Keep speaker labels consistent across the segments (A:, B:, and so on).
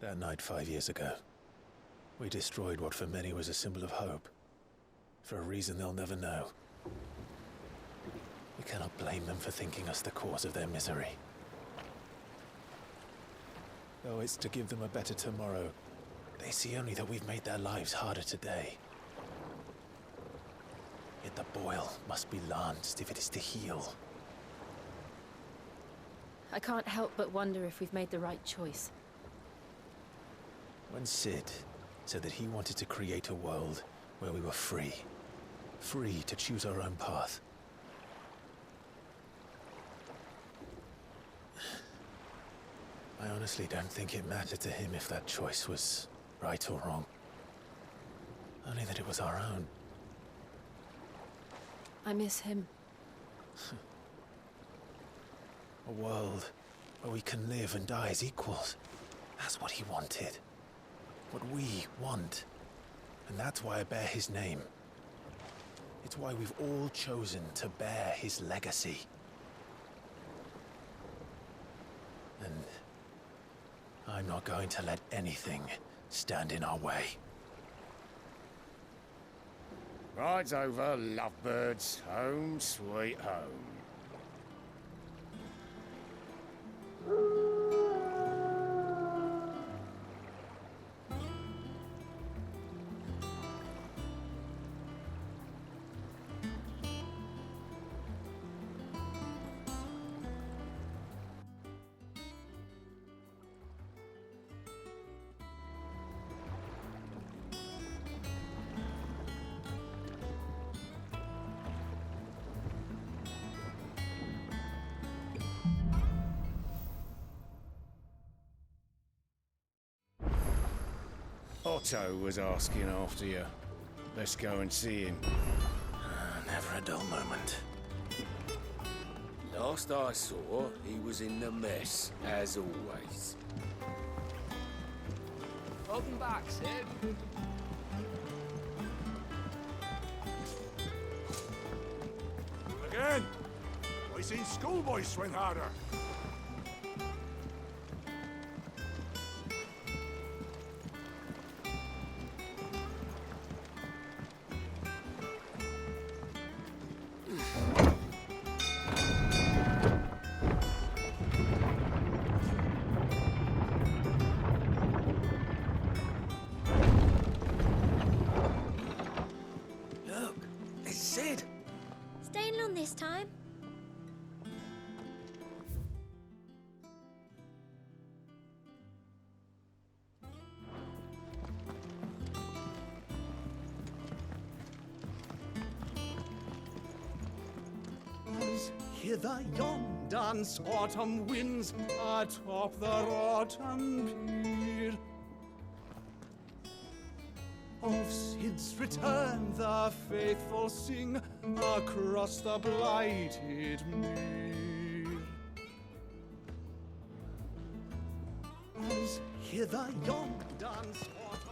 A: That night 5 years ago, we destroyed what for many was a symbol of hope. For a reason they'll never know. We cannot blame them for thinking us the cause of their misery. Though it's to give them a better tomorrow, they see only that we've made their lives harder today. Yet the boil must be lanced if it is to heal.
B: I can't help but wonder if we've made the right choice.
A: When Cid said that he wanted to create a world where we were free. Free to choose our own path. I honestly don't think it mattered to him if that choice was right or wrong. Only that it was our own.
B: I miss him.
A: A world where we can live and die as equals. That's what he wanted. What we want. And that's why I bear his name. It's why we've all chosen to bear his legacy. And I'm not going to let anything stand in our way.
C: Rides over, lovebirds. Home, sweet home. Otto was asking after you. Let's go and see him.
A: Never a dull moment.
D: Last I saw, he was in the mess, as always. Welcome back, Sid.
E: Again! I seen schoolboys swing harder.
D: Look, it's Sid.
F: Staying long this time?
G: Hither yon dance autumn winds atop the rotten pier. Of Sid's return the faithful sing across the blighted mere. As hither yon dance autumn.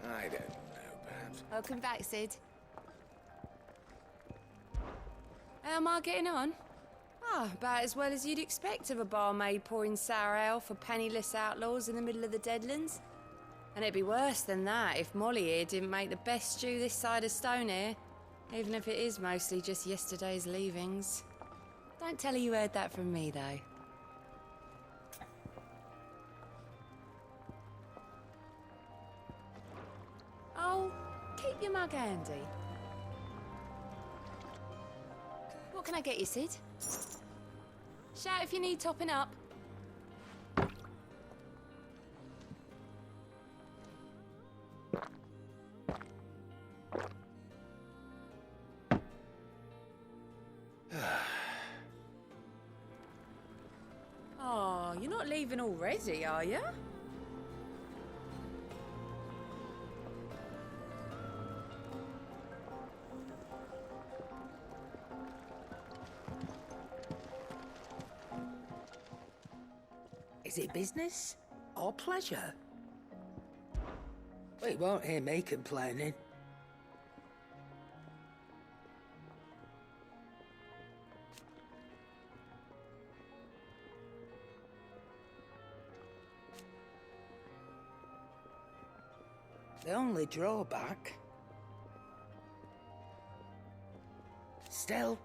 D: I don't know, perhaps.
H: Welcome back, Sid. How am I getting on? Ah, about as well as you'd expect of a barmaid pouring sour ale for penniless outlaws in the middle of the Deadlands. And it'd be worse than that if Molly here didn't make the best stew this side of Stonehere, even if it is mostly just yesterday's leavings. Don't tell her you heard that from me, though. Oh, keep your mug handy. What can I get you, Sid? Shout if you need topping up. Oh, you're not leaving already, are you?
I: Is it business or pleasure? Well, you won't hear me complaining. The only drawback... Still...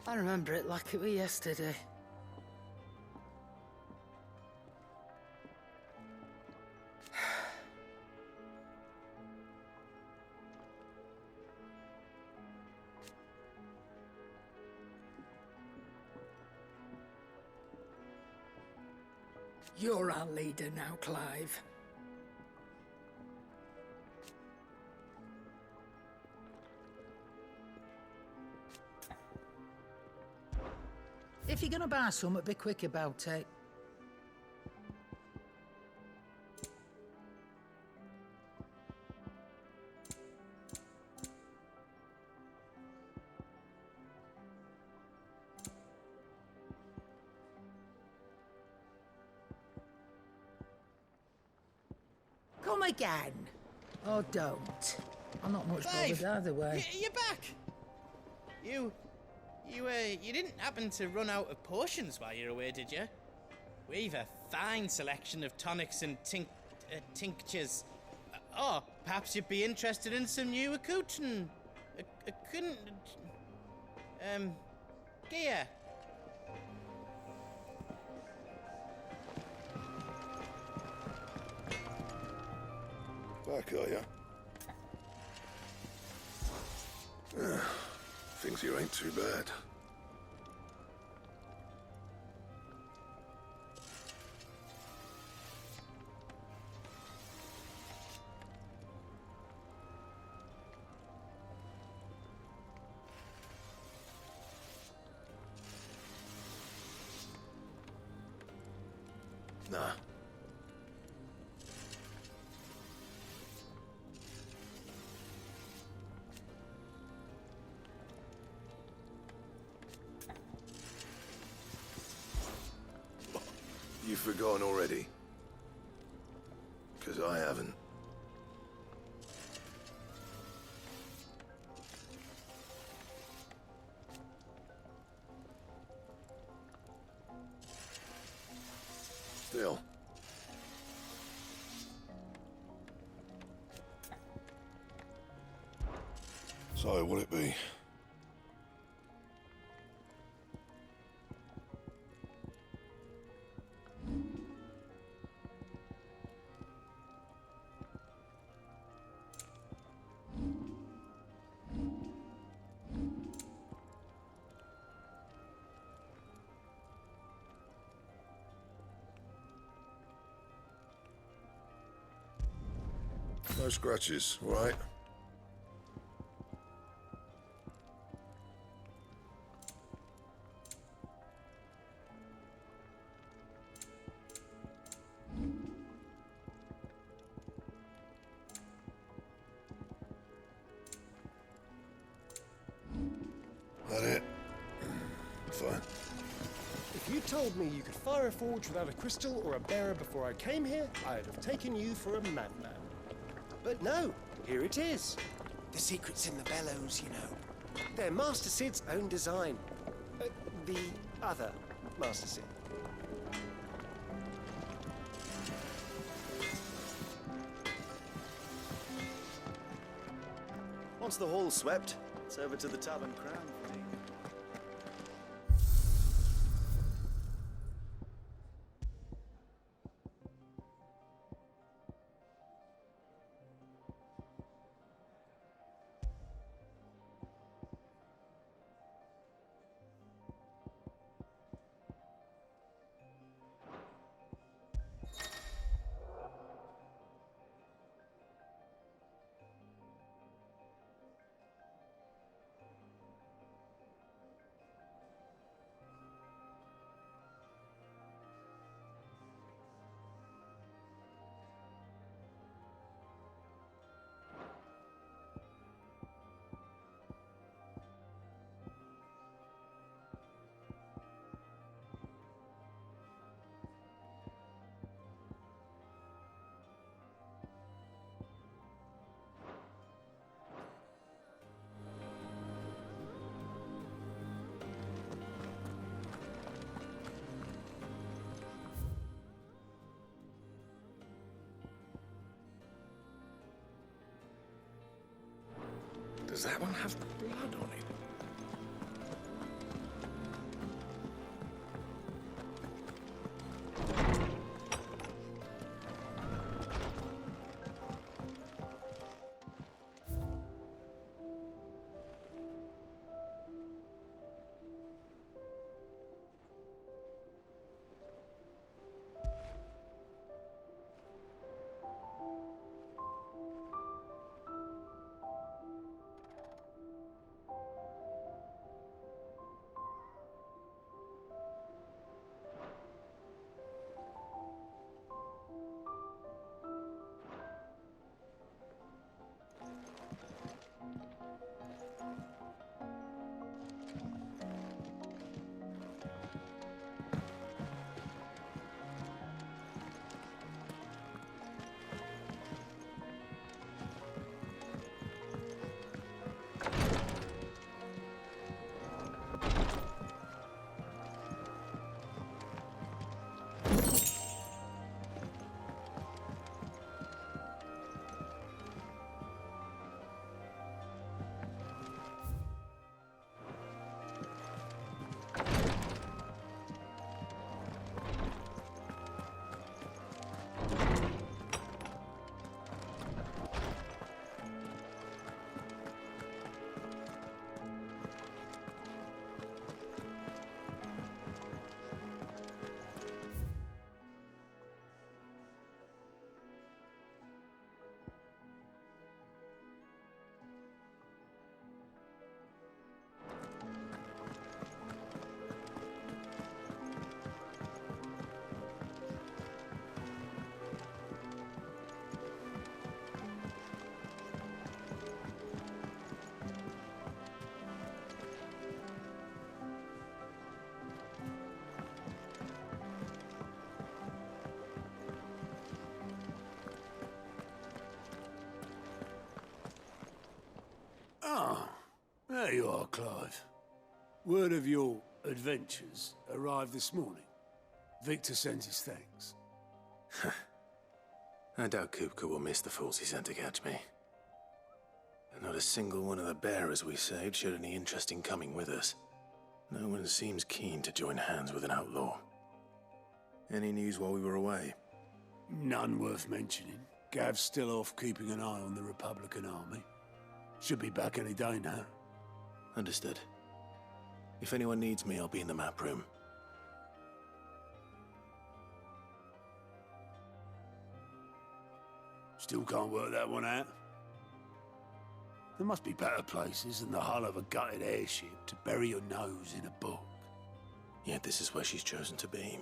I: I remember it like it was yesterday. You're our leader now, Clive. If you're gonna buy something, be quick about it. Come again. Or don't. I'm not much bothered either way.
J: You're back! You didn't happen to run out of potions while you're away, did you? We've a fine selection of tonics and tinctures. Oh, perhaps you'd be interested in some new accoutrement. Gear.
E: Back, are ya? Things here ain't too bad. Nah. You've forgotten already? 'Cause I haven't. Still. So, what'll it be? No scratches, all right? That it? Fine.
K: If you told me you could fire a forge without a crystal or a bearer before I came here, I'd have taken you for a madman. But no, here it is.
L: The secret's in the bellows, you know.
K: They're Master Sid's own design. The other Master Sid.
M: Once the hall's swept, it's over to the Tavern Crown for me.
C: Does that one have blood on it?
N: Ah, there you are, Clive. Word of your adventures arrived this morning. Victor sends his thanks.
A: I doubt Kupka will miss the fools he sent to catch me. And not a single one of the bearers we saved showed any interest in coming with us. No one seems keen to join hands with an outlaw. Any news while we were away?
N: None worth mentioning. Gav's still off keeping an eye on the Republican army. Should be back any day now.
A: Understood. If anyone needs me, I'll be in the map room.
N: Still can't work that one out. There must be better places than the hull of a gutted airship to bury your nose in a book.
A: Yet this is where she's chosen to be.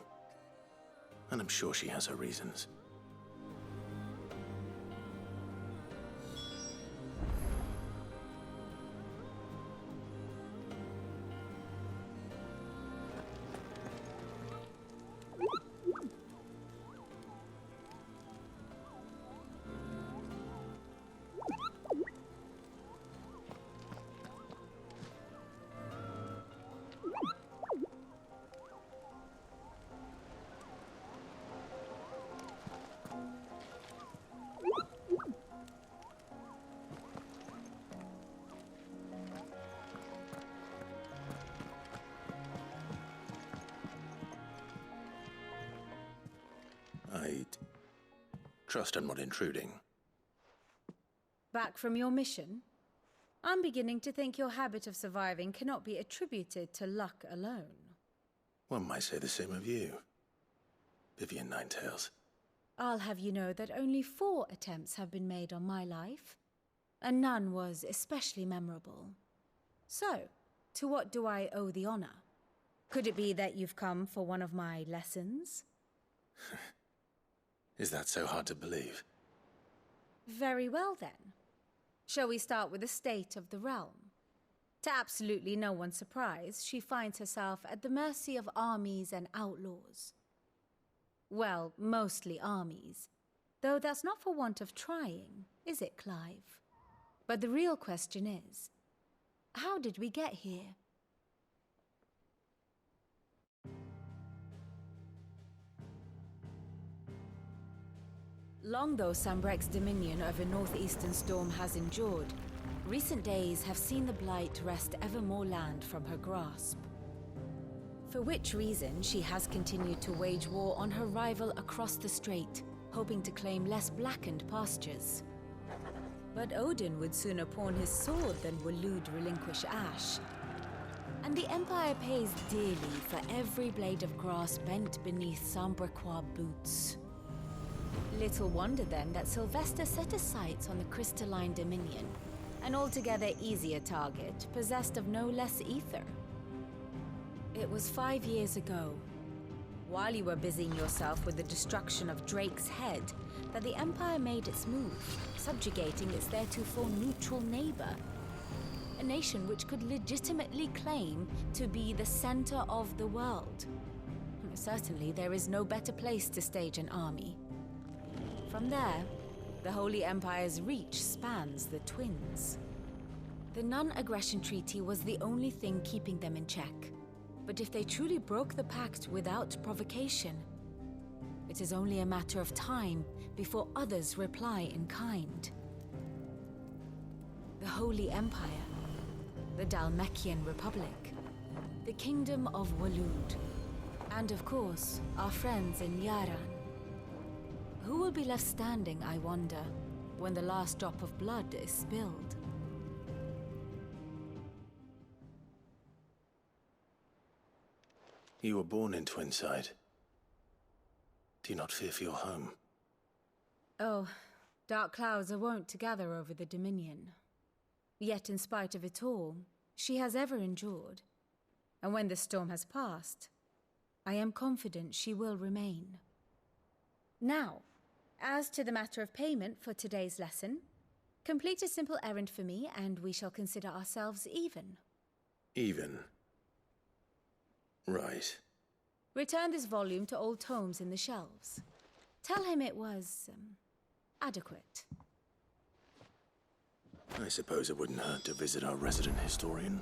A: And I'm sure she has her reasons. I trust I'm not intruding.
B: Back from your mission? I'm beginning to think your habit of surviving cannot be attributed to luck alone.
A: One might say the same of you, Vivian Ninetails.
B: I'll have you know that only 4 attempts have been made on my life, and none was especially memorable. So, to what do I owe the honor? Could it be that you've come for one of my lessons?
A: Is that so hard to believe?
B: Very well then. Shall we start with the state of the realm? To absolutely no one's surprise, she finds herself at the mercy of armies and outlaws. Well, mostly armies. Though that's not for want of trying, is it, Clive? But the real question is, how did we get here? Long though Sambrek's dominion over northeastern Storm has endured, Recent days have seen the Blight wrest ever more land from her grasp. For which reason, she has continued to wage war on her rival across the strait, hoping to claim less blackened pastures. But Odin would sooner pawn his sword than Waloed relinquish Ash. And the Empire pays dearly for every blade of grass bent beneath Sambrequois boots. Little wonder then that Sylvester set his sights on the Crystalline Dominion, an altogether easier target, possessed of no less ether. It was 5 years ago, while you were busying yourself with the destruction of Drake's Head, that the Empire made its move, subjugating its theretofore neutral neighbor. A nation which could legitimately claim to be the center of the world. Certainly, there is no better place to stage an army. From there, the Holy Empire's reach spans the Twins. The non-aggression treaty was the only thing keeping them in check. But if they truly broke the pact without provocation, it is only a matter of time before others reply in kind. The Holy Empire, the Dhalmekian Republic, the Kingdom of Waloed, and of course, our friends in Yaran. Who will be left standing, I wonder, when the last drop of blood is spilled?
A: You were born in Twinside. Do you not fear for your home?
B: Oh, dark clouds are wont to gather over the Dominion. Yet in spite of it all, she has ever endured. And when the storm has passed, I am confident she will remain. Now, as to the matter of payment for today's lesson, complete a simple errand for me and we shall consider ourselves even.
A: Even? Right.
B: Return this volume to old tomes in the shelves. Tell him it was, adequate.
A: I suppose it wouldn't hurt to visit our resident historian.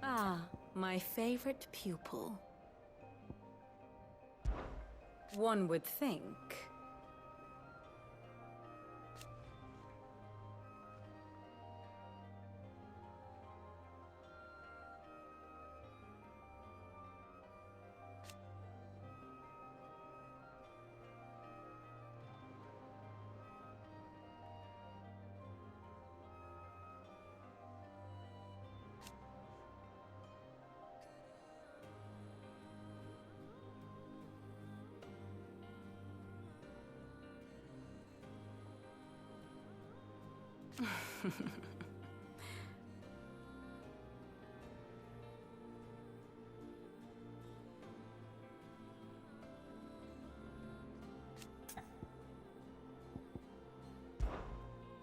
B: Ah, my favorite pupil. One would think.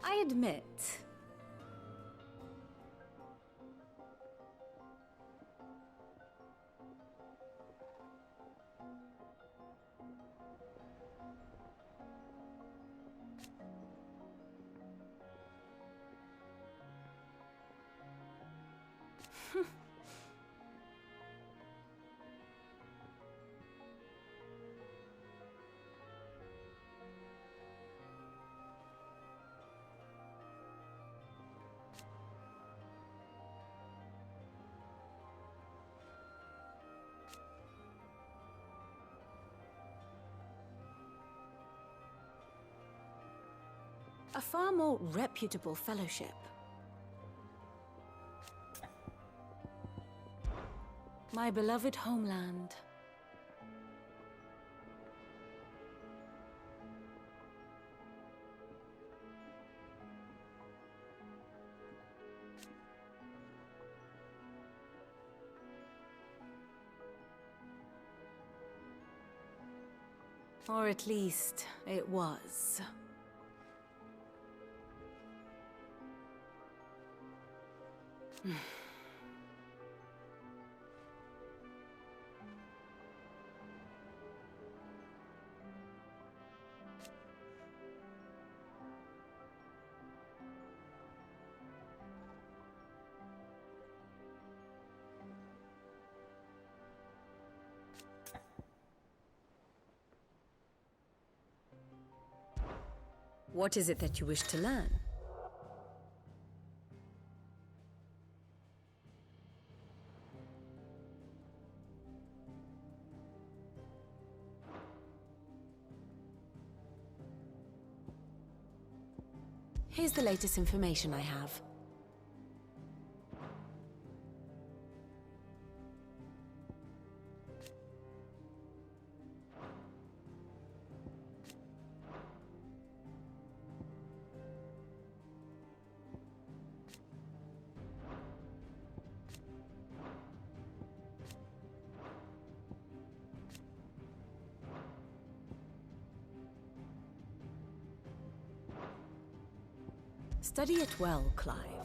B: I admit, a far more reputable fellowship. My beloved homeland. Or at least, it was.
H: What is it that you wish to learn? Here's the latest information I have. Study it well, Clive.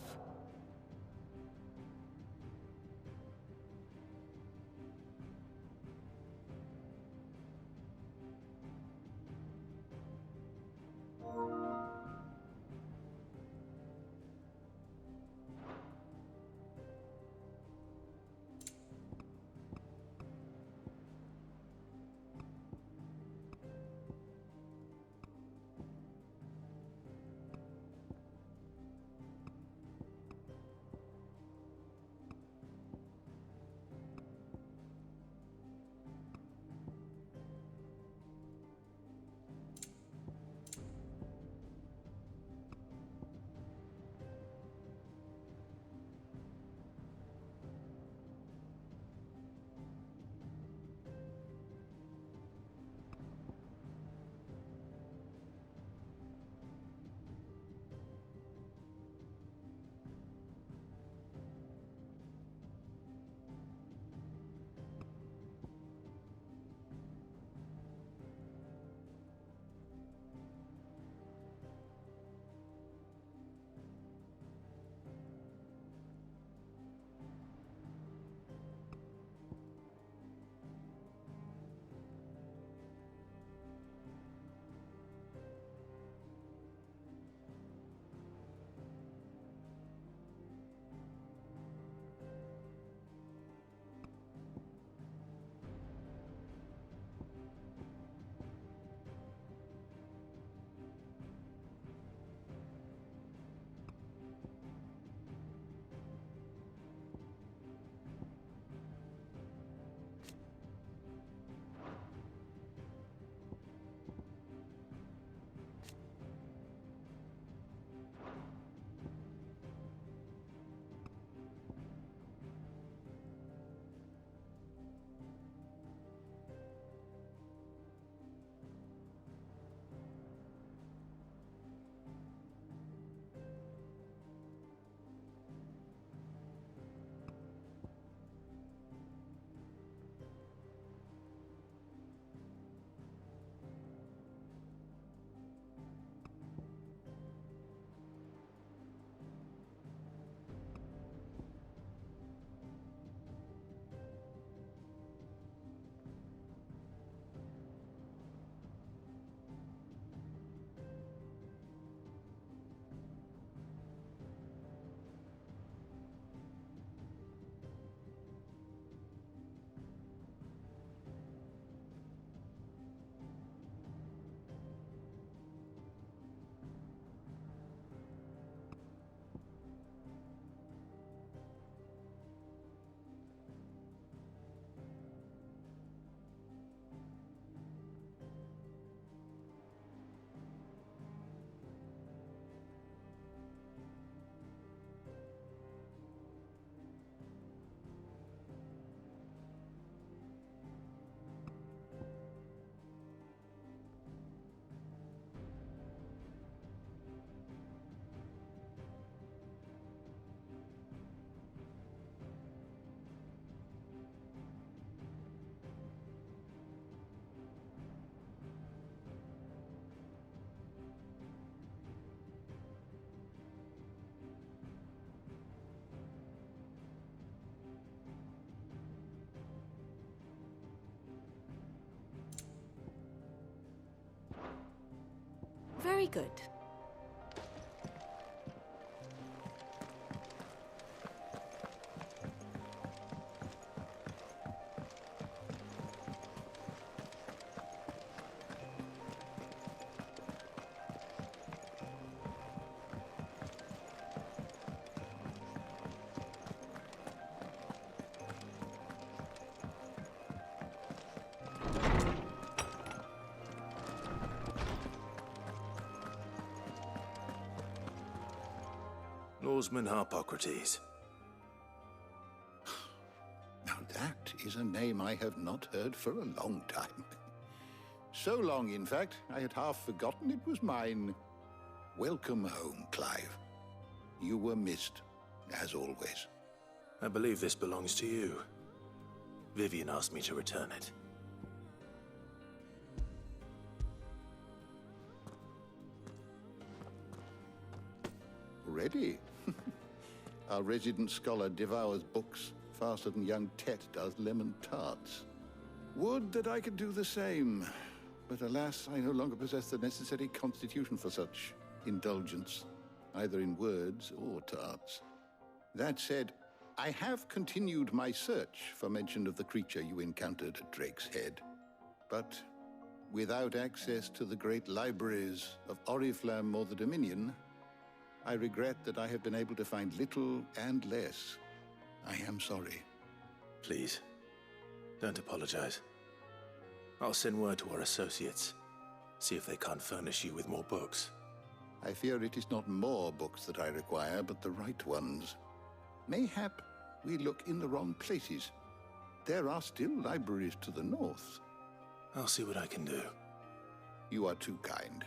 H: Very good.
O: Lawsman Harpocrates.
P: Now that is a name I have not heard for a long time. So long, in fact, I had half forgotten it was mine. Welcome home, Clive. You were missed, as always.
O: I believe this belongs to you. Vivian asked me to return it.
P: Ready? Our resident scholar devours books faster than young Tet does lemon tarts. Would that I could do the same. But alas, I no longer possess the necessary constitution for such indulgence, either in words or tarts. That said, I have continued my search for mention of the creature you encountered at Drake's Head. But without access to the great libraries of Oriflamme or the Dominion, I regret that I have been able to find little and less. I am sorry.
O: Please, don't apologize. I'll send word to our associates. See if they can't furnish you with more books.
P: I fear it is not more books that I require, but the right ones. Mayhap we look in the wrong places. There are still libraries to the north.
O: I'll see what I can do.
P: You are too kind.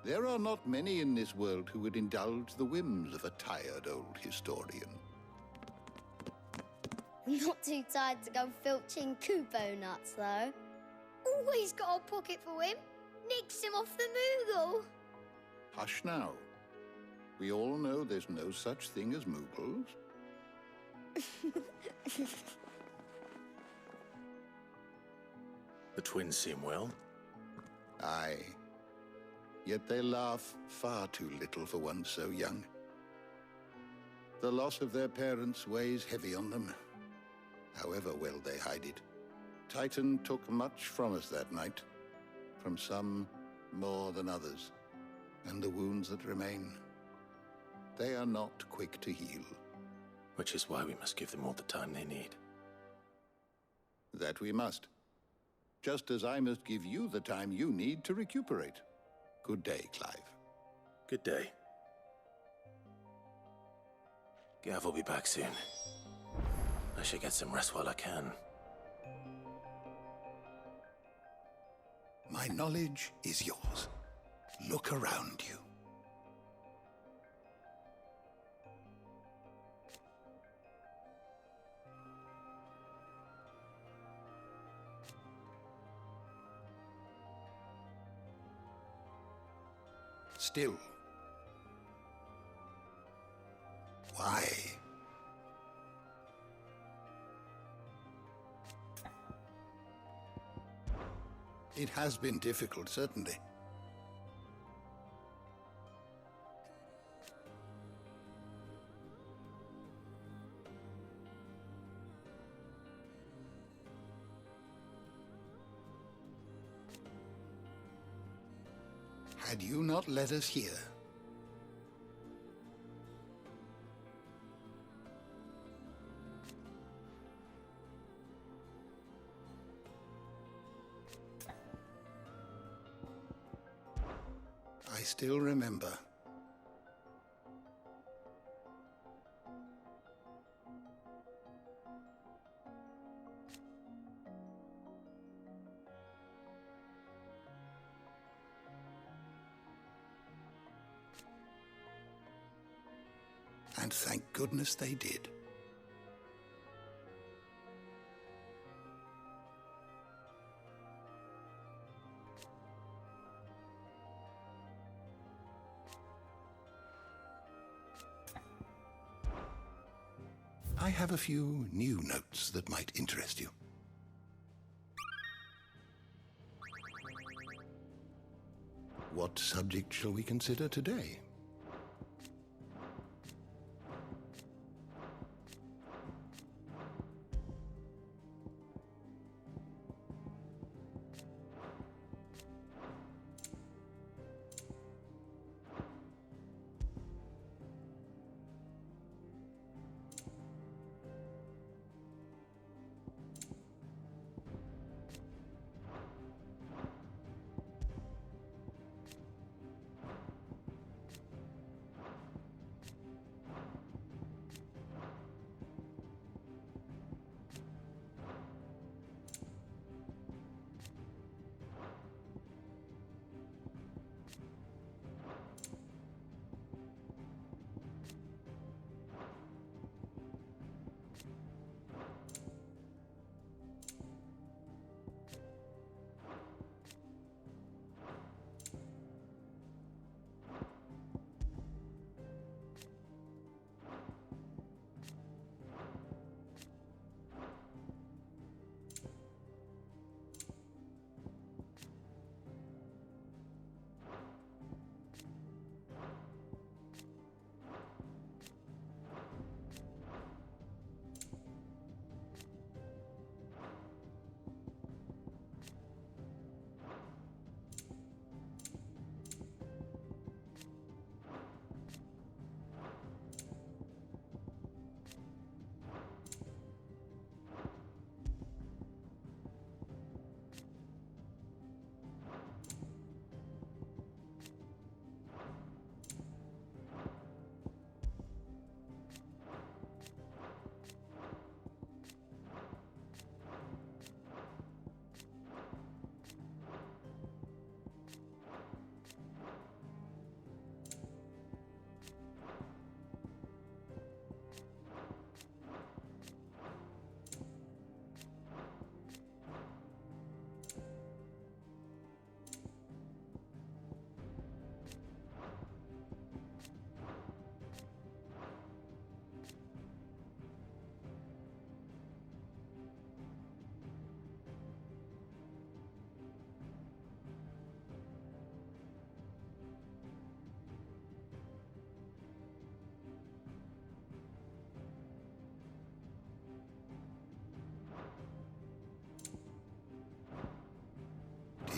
P: There are not many in this world who would indulge the whims of a tired old historian.
F: I'm not too tired to go filching Kupo nuts, though. Always got a pocket for him. Nicks him off the Moogle.
P: Hush now. We all know there's no such thing as Moogles.
O: The twins seem well.
P: Aye. Yet they laugh far too little for one so young. The loss of their parents weighs heavy on them, however well they hide it. Titan took much from us that night, from some more than others, and the wounds that remain, they are not quick to heal.
O: Which is why we must give them all the time they need.
P: That we must. Just as I must give you the time you need to recuperate. Good day, Clive.
O: Good day. Gav will be back soon. I should get some rest while I can.
P: My knowledge is yours. Look around you. Still. Why? It has been difficult, certainly. Had you not led us here? I still remember. And thank goodness they did. I have a few new notes that might interest you. What subject shall we consider today?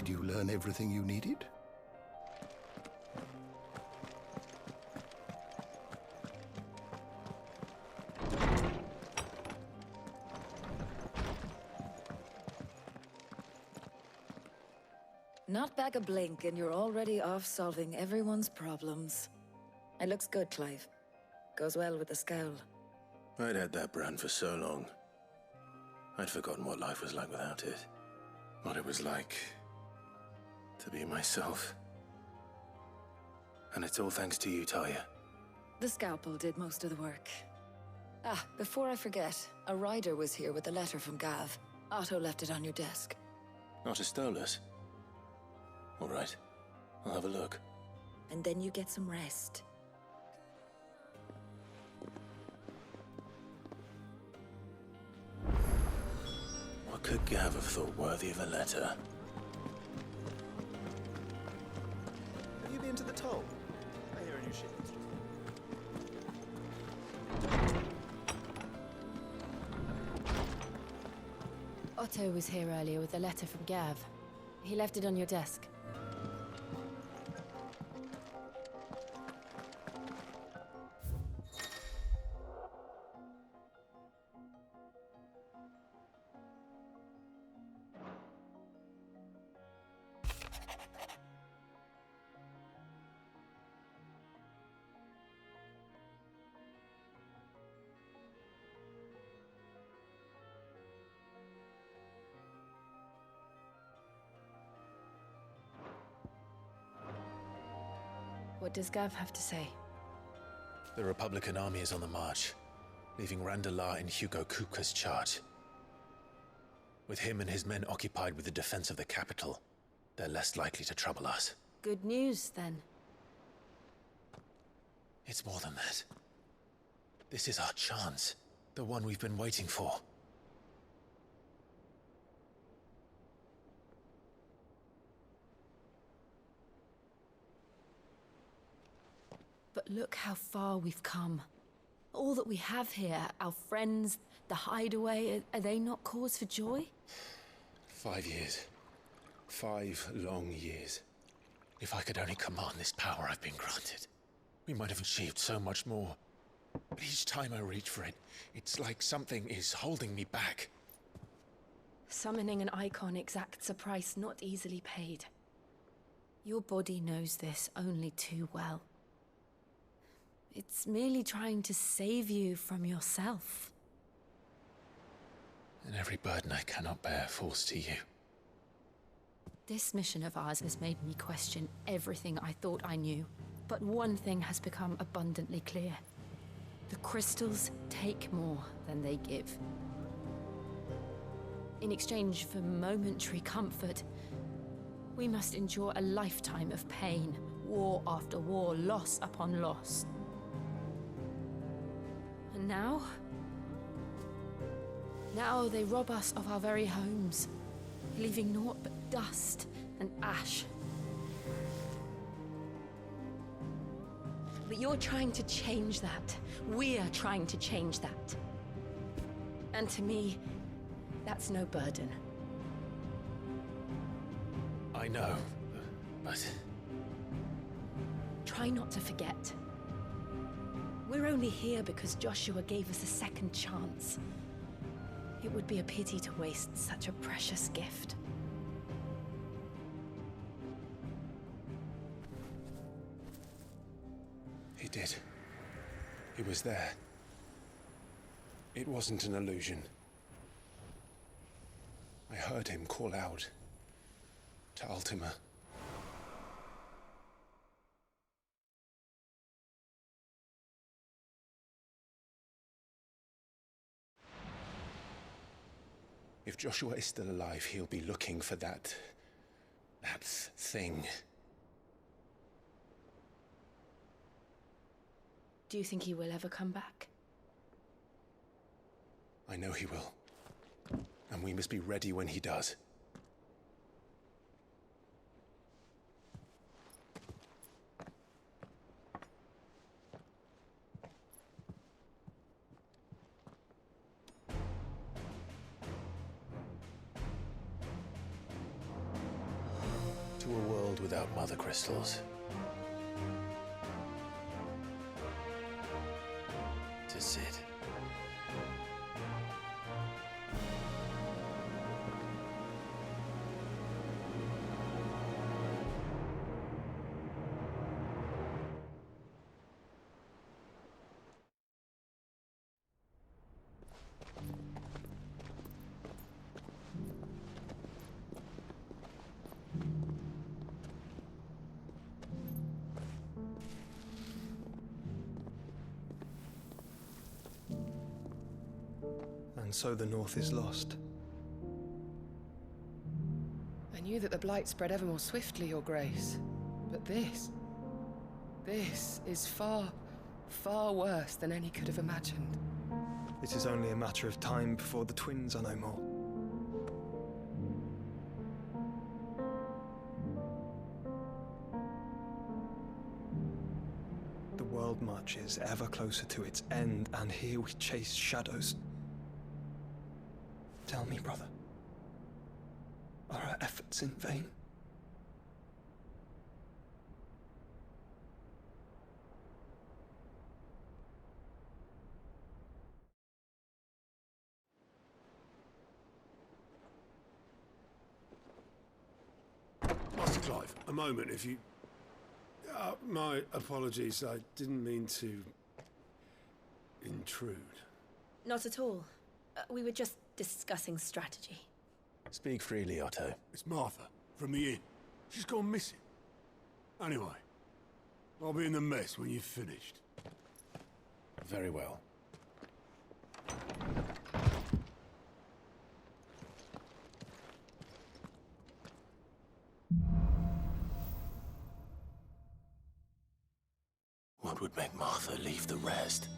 Q: Did you learn everything you needed?
R: Not back a blink, and you're already off solving everyone's problems. It looks good, Clive. Goes well with the scowl.
O: I'd had that brand for so long. I'd forgotten what life was like without it. What it was like to be myself. And it's all thanks to you, Talia.
R: The scalpel did most of the work. Ah, before I forget, a rider was here with a letter from Gav. Otto left it on your desk.
O: Not a Stolas. All right, I'll have a look.
R: And then you get some rest.
O: What could Gav have thought worthy of a letter?
M: Have you been to the toll? I hear a new ship.
S: Otto was here earlier with a letter from Gav. He left it on your desk. What does Gav have to say?
A: The Republican army is on the march, leaving Randalar in Hugo Kupka's charge. With him and his men occupied with the defense of the capital, they're less likely to trouble us.
S: Good news, then.
A: It's more than that. This is our chance, the one we've been waiting for.
S: But look how far we've come. All that we have here, our friends, the hideaway, are they not cause for joy?
A: 5 years. 5 long years. If I could only command this power I've been granted, we might have achieved so much more. But each time I reach for it, it's like something is holding me back.
S: Summoning an icon exacts a price not easily paid. Your body knows this only too well. It's merely trying to save you from yourself.
A: And every burden I cannot bear falls to you.
S: This mission of ours has made me question everything I thought I knew. But one thing has become abundantly clear. The crystals take more than they give. In exchange for momentary comfort, we must endure a lifetime of pain, war after war, loss upon loss. And now they rob us of our very homes, leaving naught but dust and ash. But you're trying to change that. We're trying to change that. And to me, that's no burden.
A: I know, but...
S: Try not to forget. We're only here because Joshua gave us a second chance. It would be a pity to waste such a precious gift.
A: He did. He was there. It wasn't an illusion. I heard him call out to Ultima. If Joshua is still alive, he'll be looking for that thing.
S: Do you think he will ever come back?
A: I know he will. And we must be ready when he does. To a world without mother crystals. To Cid.
T: And so the North is lost.
U: I knew that the Blight spread ever more swiftly, Your Grace. But this is far, far worse than any could have imagined.
T: It is only a matter of time before the twins are no more. The world marches ever closer to its end, and here we chase shadows. Tell me, brother, are our efforts in vain?
N: Master Clive, a moment, if you... my apologies, I didn't mean to... intrude.
S: Not at all. We were just discussing strategy.
A: Speak freely, Otto.
N: It's Martha, from the inn. She's gone missing. Anyway, I'll be in the mess when you've finished.
A: Very well. What would make Martha leave the rest?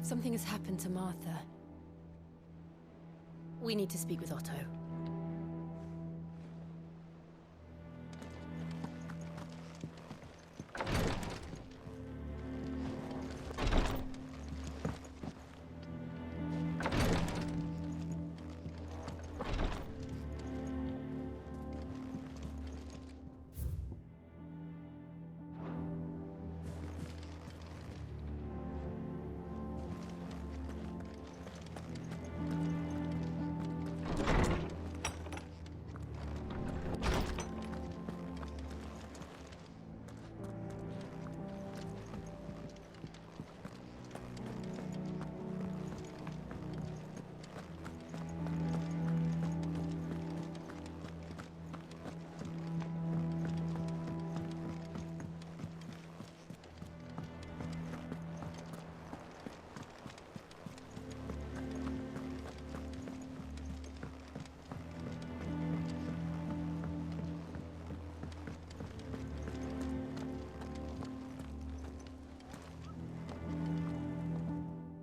S: Something has happened to Martha. We need to speak with Otto.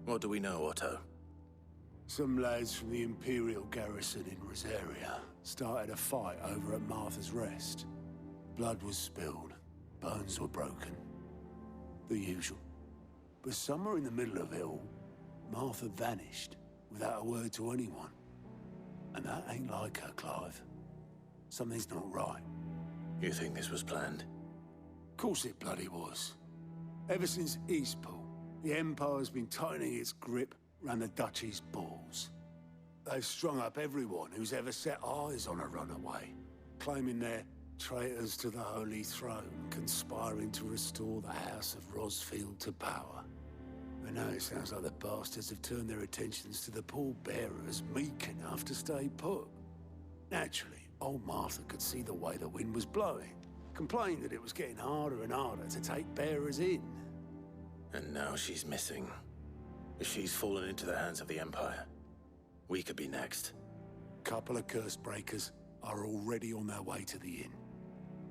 A: What do we know, Otto?
N: Some lads from the Imperial garrison in Rosaria started a fight over at Martha's Rest. Blood was spilled, bones were broken. The usual. But somewhere in the middle of it all, Martha vanished without a word to anyone. And that ain't like her, Clive. Something's not right.
A: You think this was planned?
N: Of course it bloody was. Ever since Eastpool, the Empire's been tightening its grip round the Duchy's balls. They've strung up everyone who's ever set eyes on a runaway, claiming they're traitors to the Holy Throne, conspiring to restore the House of Rosfield to power. And now it sounds like the bastards have turned their attentions to the pallbearers meek enough to stay put. Naturally, old Martha could see the way the wind was blowing, complained that it was getting harder and harder to take bearers in.
A: And now she's missing. If she's fallen into the hands of the Empire, we could be next.
N: Couple of curse breakers are already on their way to the inn.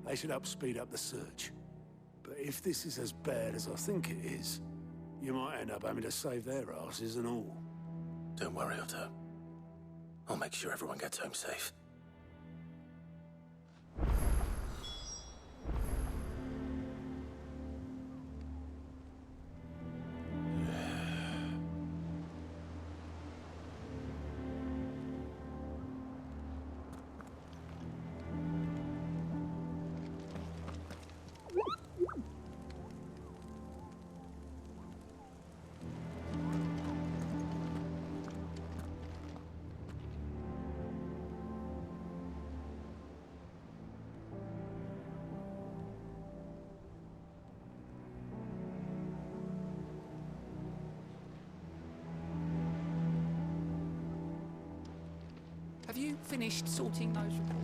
N: They should help speed up the search. But if this is as bad as I think it is, you might end up having to save their asses and all.
A: Don't worry, Otto. I'll make sure everyone gets home safe.
G: Have you finished sorting those reports?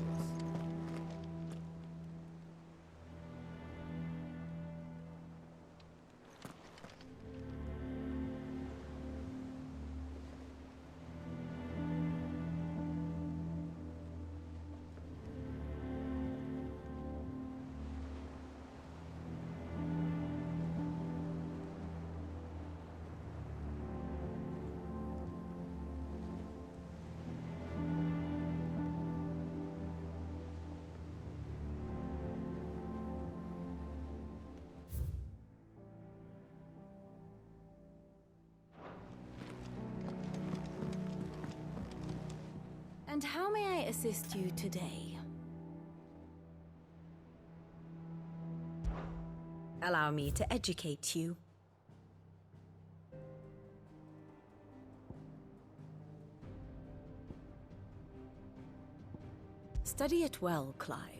B: And how may I assist you today? Allow me to educate you. Study it well, Clive.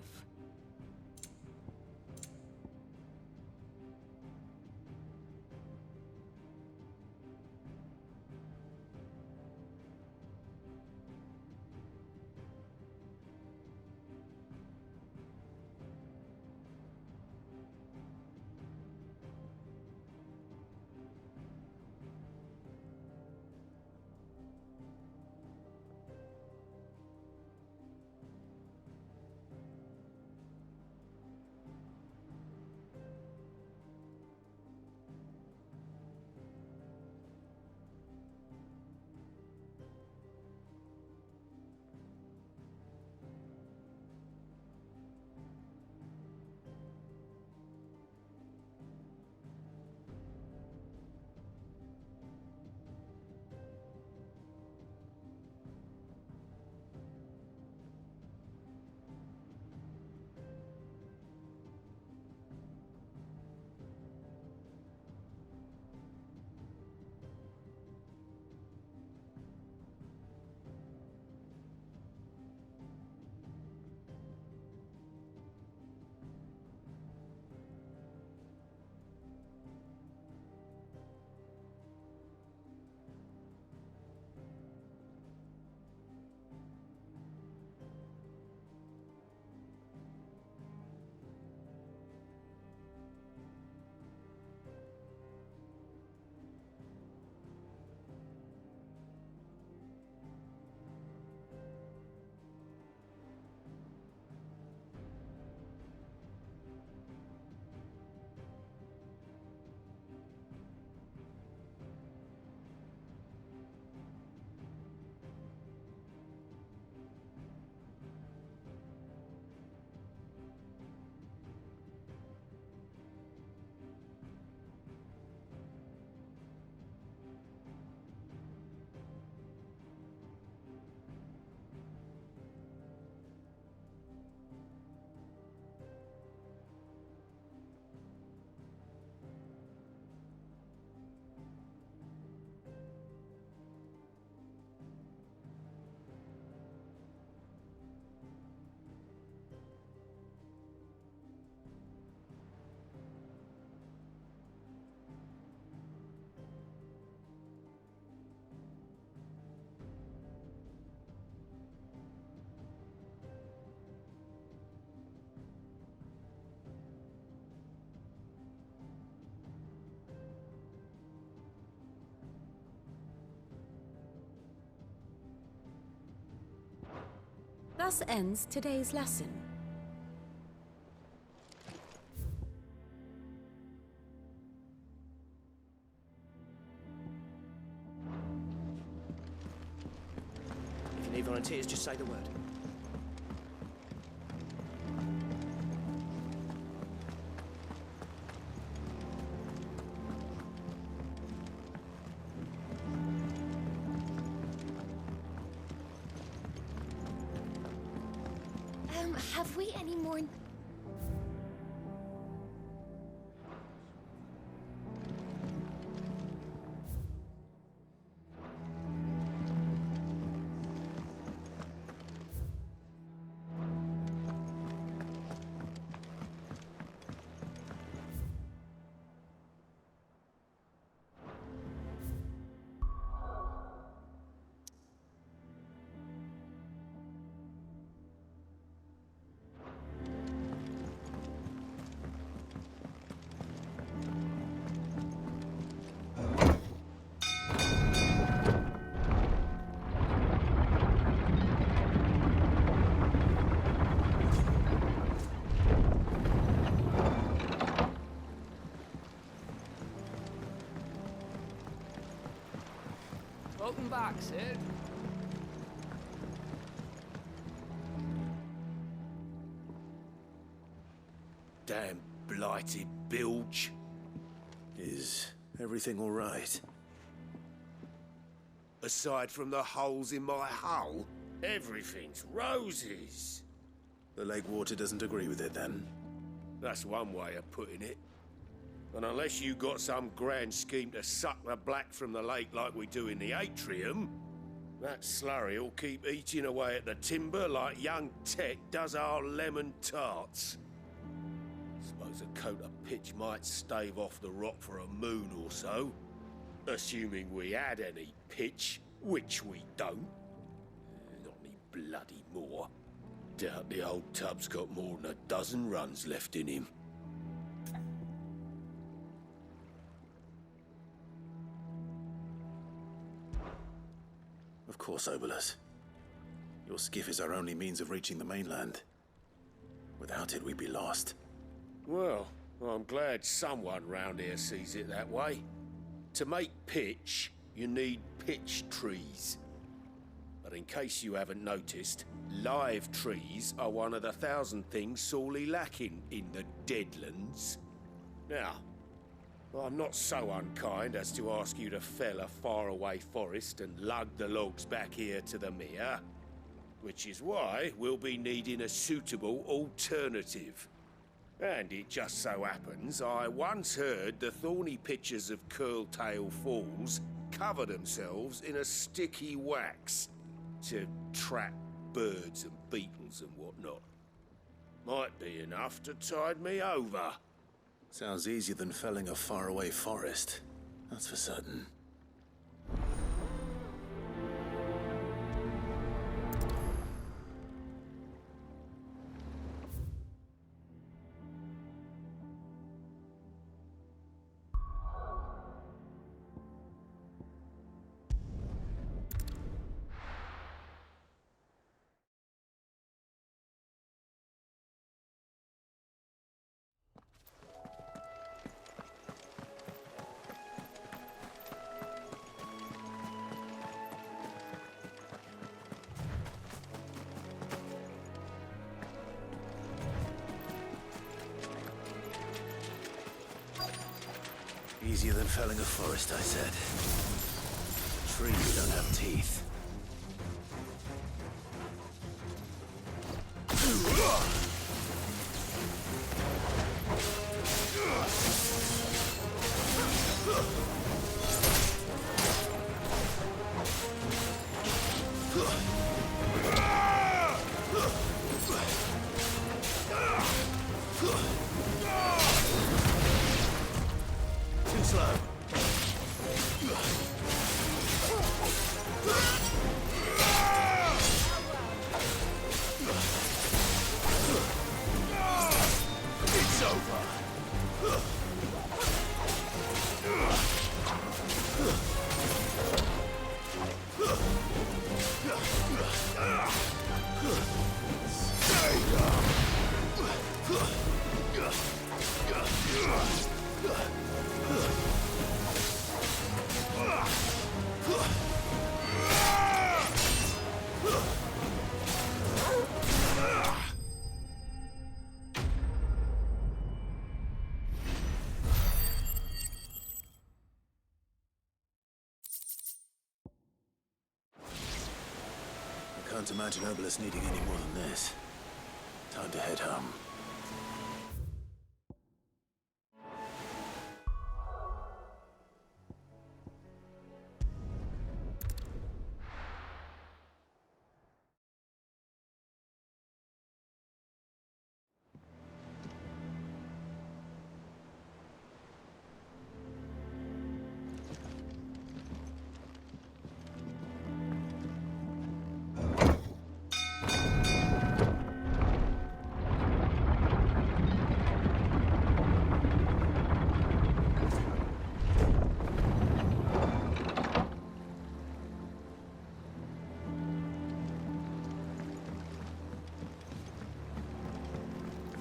B: Thus ends today's lesson.
L: If you need volunteers, just say the word.
F: Have we any more?
D: back, Sid.
O: Damn blighted bilge. Is everything all right?
V: Aside from the holes in my hull, everything's roses.
O: The lake water doesn't agree with it, then?
V: That's one way of putting it. And unless you got some grand scheme to suck the black from the lake like we do in the atrium, that slurry'll keep eating away at the timber like young Tet does our lemon tarts. Suppose a coat of pitch might stave off the rock for a moon or so. Assuming we had any pitch, which we don't. Not any bloody more. Doubt the old tub's got more than a dozen runs left in him.
O: Of course, Obolus. Your skiff is our only means of reaching the mainland. Without it, we'd be lost.
V: Well, I'm glad someone round here sees it that way. To make pitch, you need pitch trees. But in case you haven't noticed, live trees are one of the 1,000 things sorely lacking in the Deadlands. Now, I'm not so unkind as to ask you to fell a faraway forest and lug the logs back here to the mere, which is why we'll be needing a suitable alternative. And it just so happens I once heard the thorny pitchers of Curltail Falls cover themselves in a sticky wax to trap birds and beetles and whatnot. Might be enough to tide me over.
O: Sounds easier than felling a faraway forest. That's for certain. Easier than felling a forest, I said. Trees don't have teeth. Too slow. It's over. I can't imagine Obolus needing any more than this. Time to head home.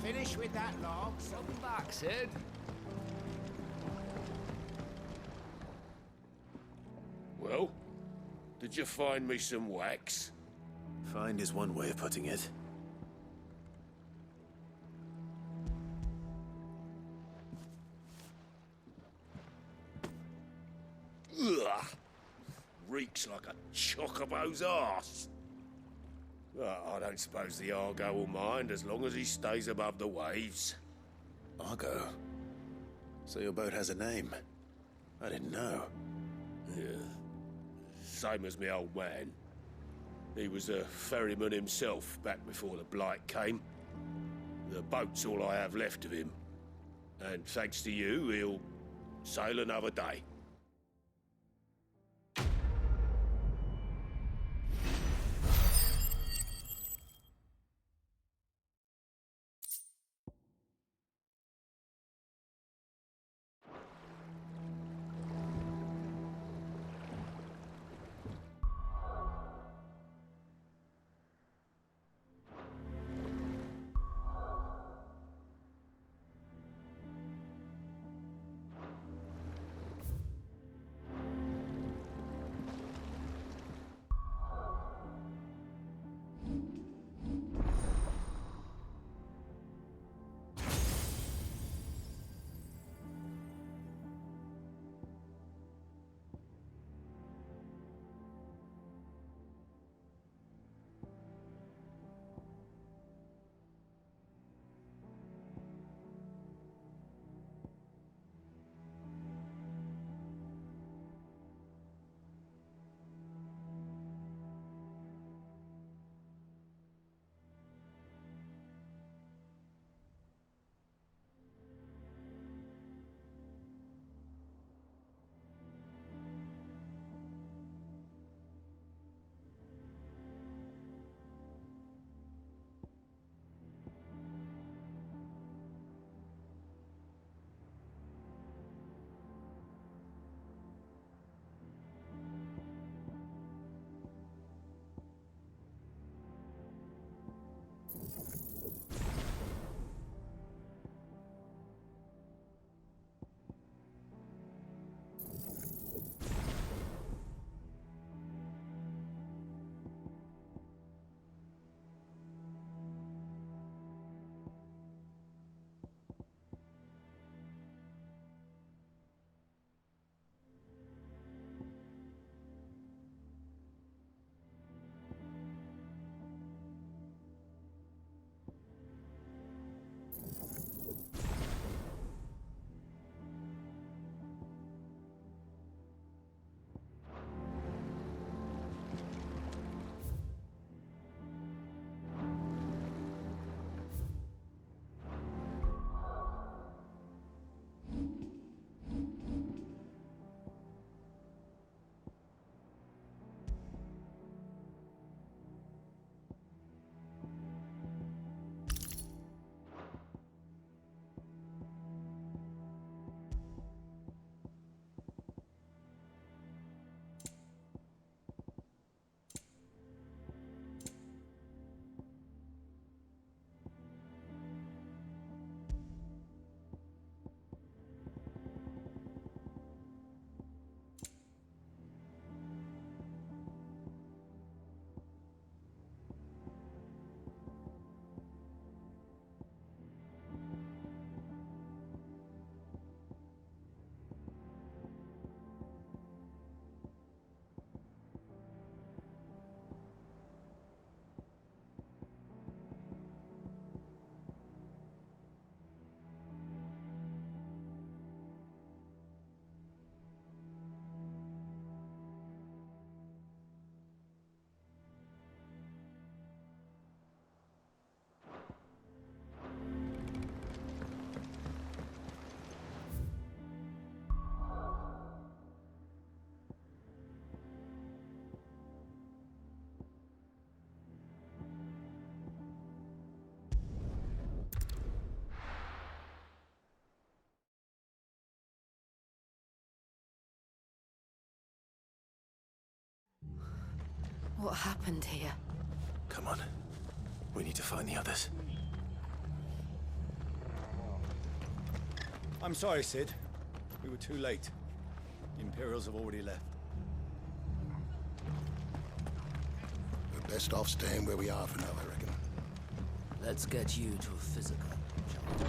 D: Finish with that log. Welcome back, Sid.
V: Well, did you find me some wax?
O: Find is one way of putting it.
V: Ugh! Reeks like a chocobo's arse. Well, I don't suppose the Argo will mind as long as he stays above the waves.
O: Argo? So your boat has a name? I didn't know.
V: Yeah. Same as me old man. He was a ferryman himself back before the Blight came. The boat's all I have left of him. And thanks to you, he'll sail another day.
S: What happened here?
O: Come on. We need to find the others.
I: I'm sorry, Cid. We were too late. The Imperials have already left.
Q: Best off staying where we are for now, I reckon.
L: Let's get you to a physical, shall we?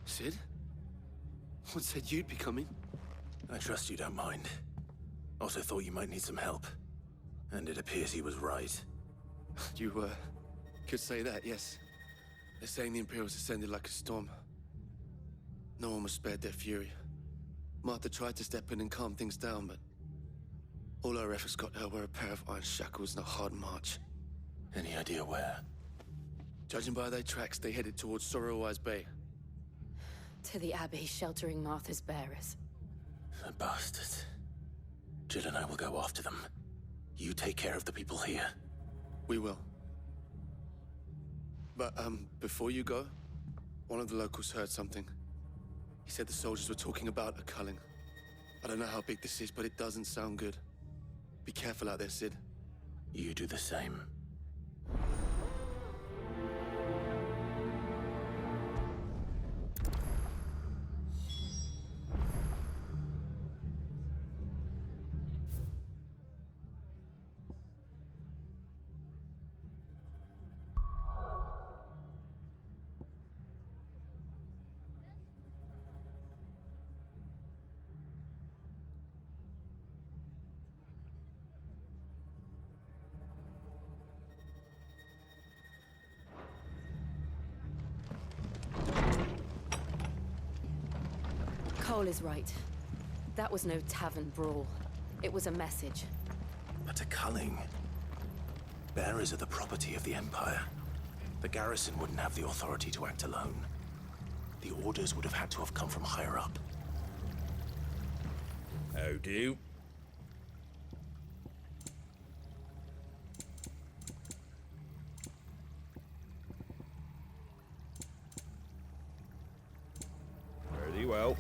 I: Sid? What said you'd be coming?
O: I trust you don't mind. Also thought you might need some help. And it appears he was right.
I: You, could say that, yes. They're saying the Imperials ascended like a storm. No one was spared their fury. Martha tried to step in and calm things down, but all our efforts got her were a pair of iron shackles and a hard march.
O: Any idea where?
I: Judging by their tracks, they headed towards Sorrowwise Bay.
S: To the Abbey sheltering Martha's bearers.
O: The bastards. Jill and I will go after them. You take care of the people here.
I: We will. But, before you go, one of the locals heard something. He said the soldiers were talking about a culling. I don't know how big this is, but it doesn't sound good. Be careful out there, Sid.
O: You do the same.
S: Cole is right. That was no tavern brawl. It was a message.
O: But a culling. Bearers are the property of the Empire. The garrison wouldn't have the authority to act alone. The orders would have had to have come from higher up.
C: How do? Very well.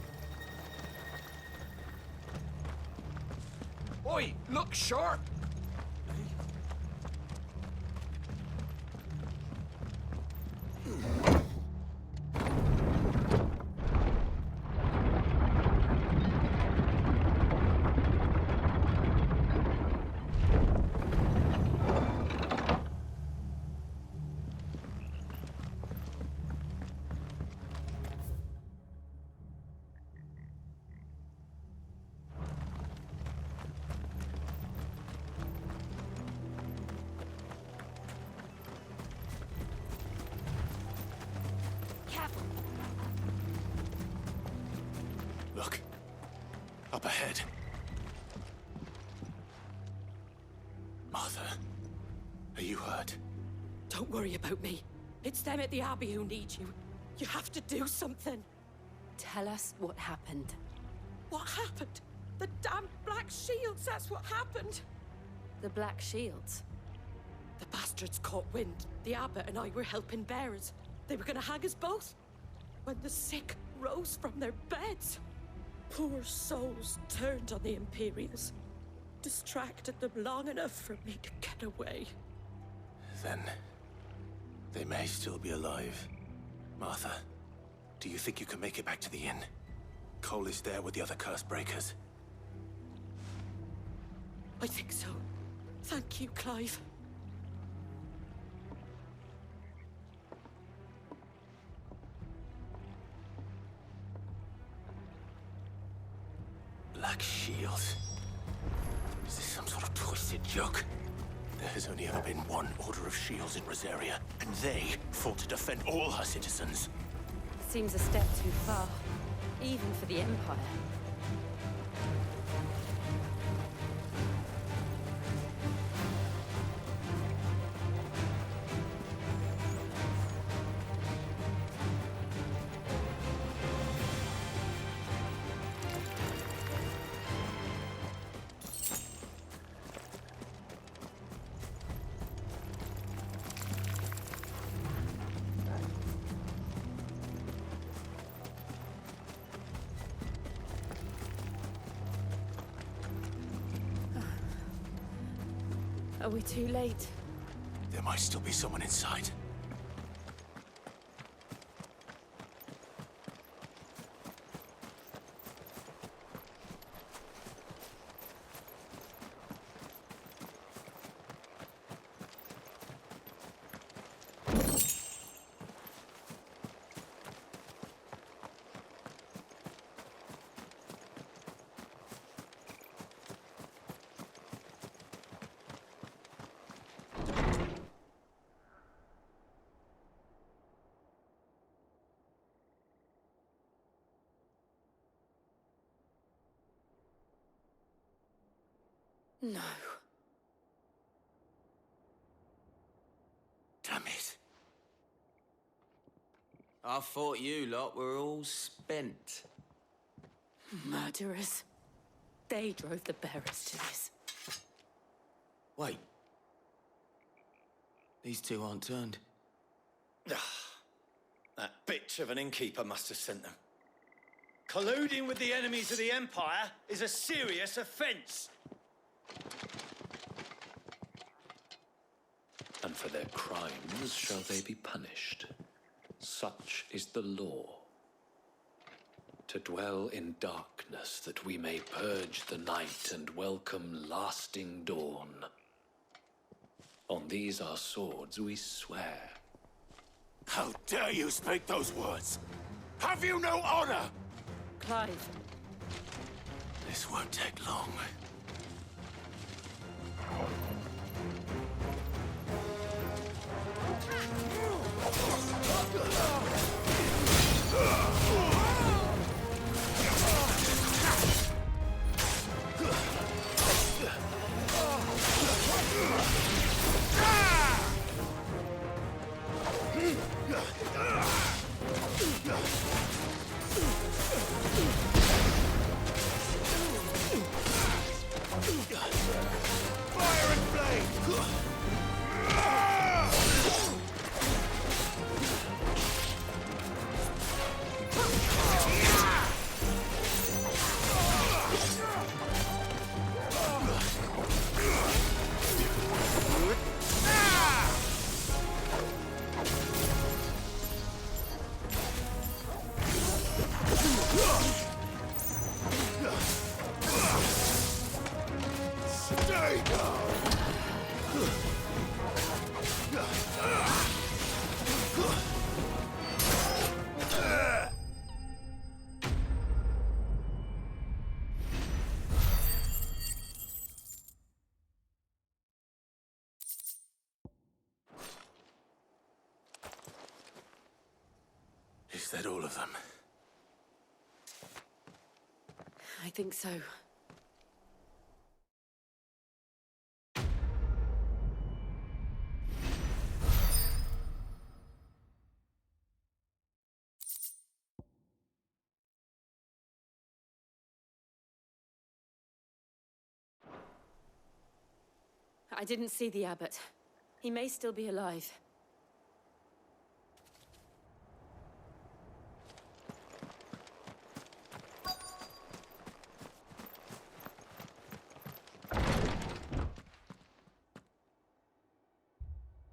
D: Oi, look sharp!
O: Look. Up ahead. Martha, are you hurt?
J: Don't worry about me. It's them at the Abbey who need you. You have to do something.
S: Tell us what happened.
J: What happened? The damn Black Shields, that's what happened.
S: The Black Shields?
J: The bastards caught wind. The Abbot and I were helping bearers. They were gonna hang us both. When the sick rose from their beds, poor souls turned on the Imperials. Distracted them long enough for me to get away.
O: Then, they may still be alive. Martha, do you think you can make it back to the inn? Cole is there with the other curse breakers.
J: I think so. Thank you, Clive.
O: Black Shields? Is this some sort of twisted joke? There has only ever been one Order of Shields in Rosaria, and they fought to defend all her citizens.
S: Seems a step too far, even for the Empire. Are we too late?
O: There might still be someone inside.
J: No.
L: Damn it. I thought you lot were all spent.
J: Murderers. They drove the bearers to this.
L: Wait. These two aren't turned.
M: That bitch of an innkeeper must have sent them. Colluding with the enemies of the Empire is a serious offense.
E: And for their crimes shall they be punished. Such is the law. To dwell in darkness that we may purge the night and welcome lasting dawn. On these our swords we swear.
N: How dare you speak those words? Have you no honor?
J: Clive.
O: This won't take long.
N: Fire and flame! Stay down!
O: Is that all of them?
J: I think so. I didn't see the abbot. He may still be alive.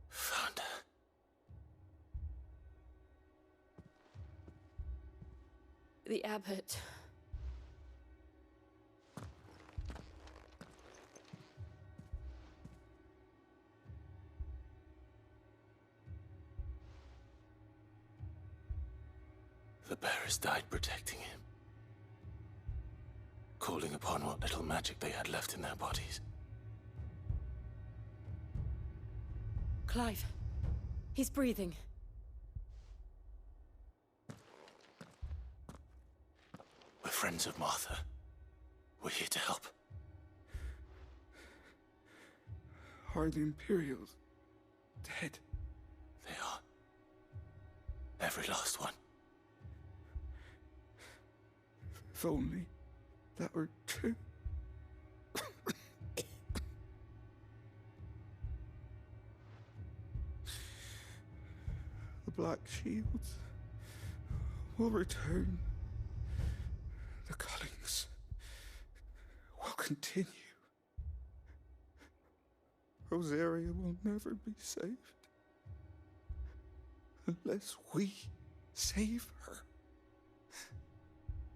O: Found her.
J: The abbot.
O: The bearers died protecting him. Calling upon what little magic they had left in their bodies.
J: Clive. He's breathing.
O: We're friends of Martha. We're here to help.
K: Are the Imperials dead?
O: They are. Every last one.
K: If only that were true. The Black Shields will return. The Cullings will continue. Rosaria will never be saved unless we save her.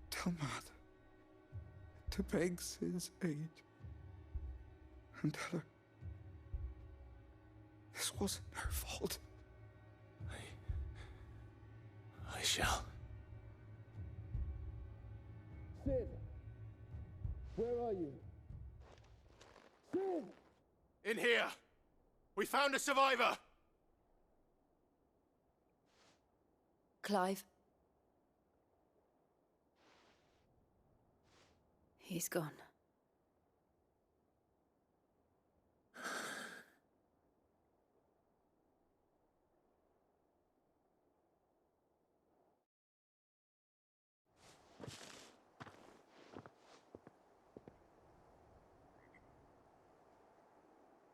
K: Tell Mother to beg Sid's aid and tell her this wasn't her fault.
O: I shall.
W: Sid! Where are you? Sid!
N: In here! We found a survivor!
J: Clive. He's gone.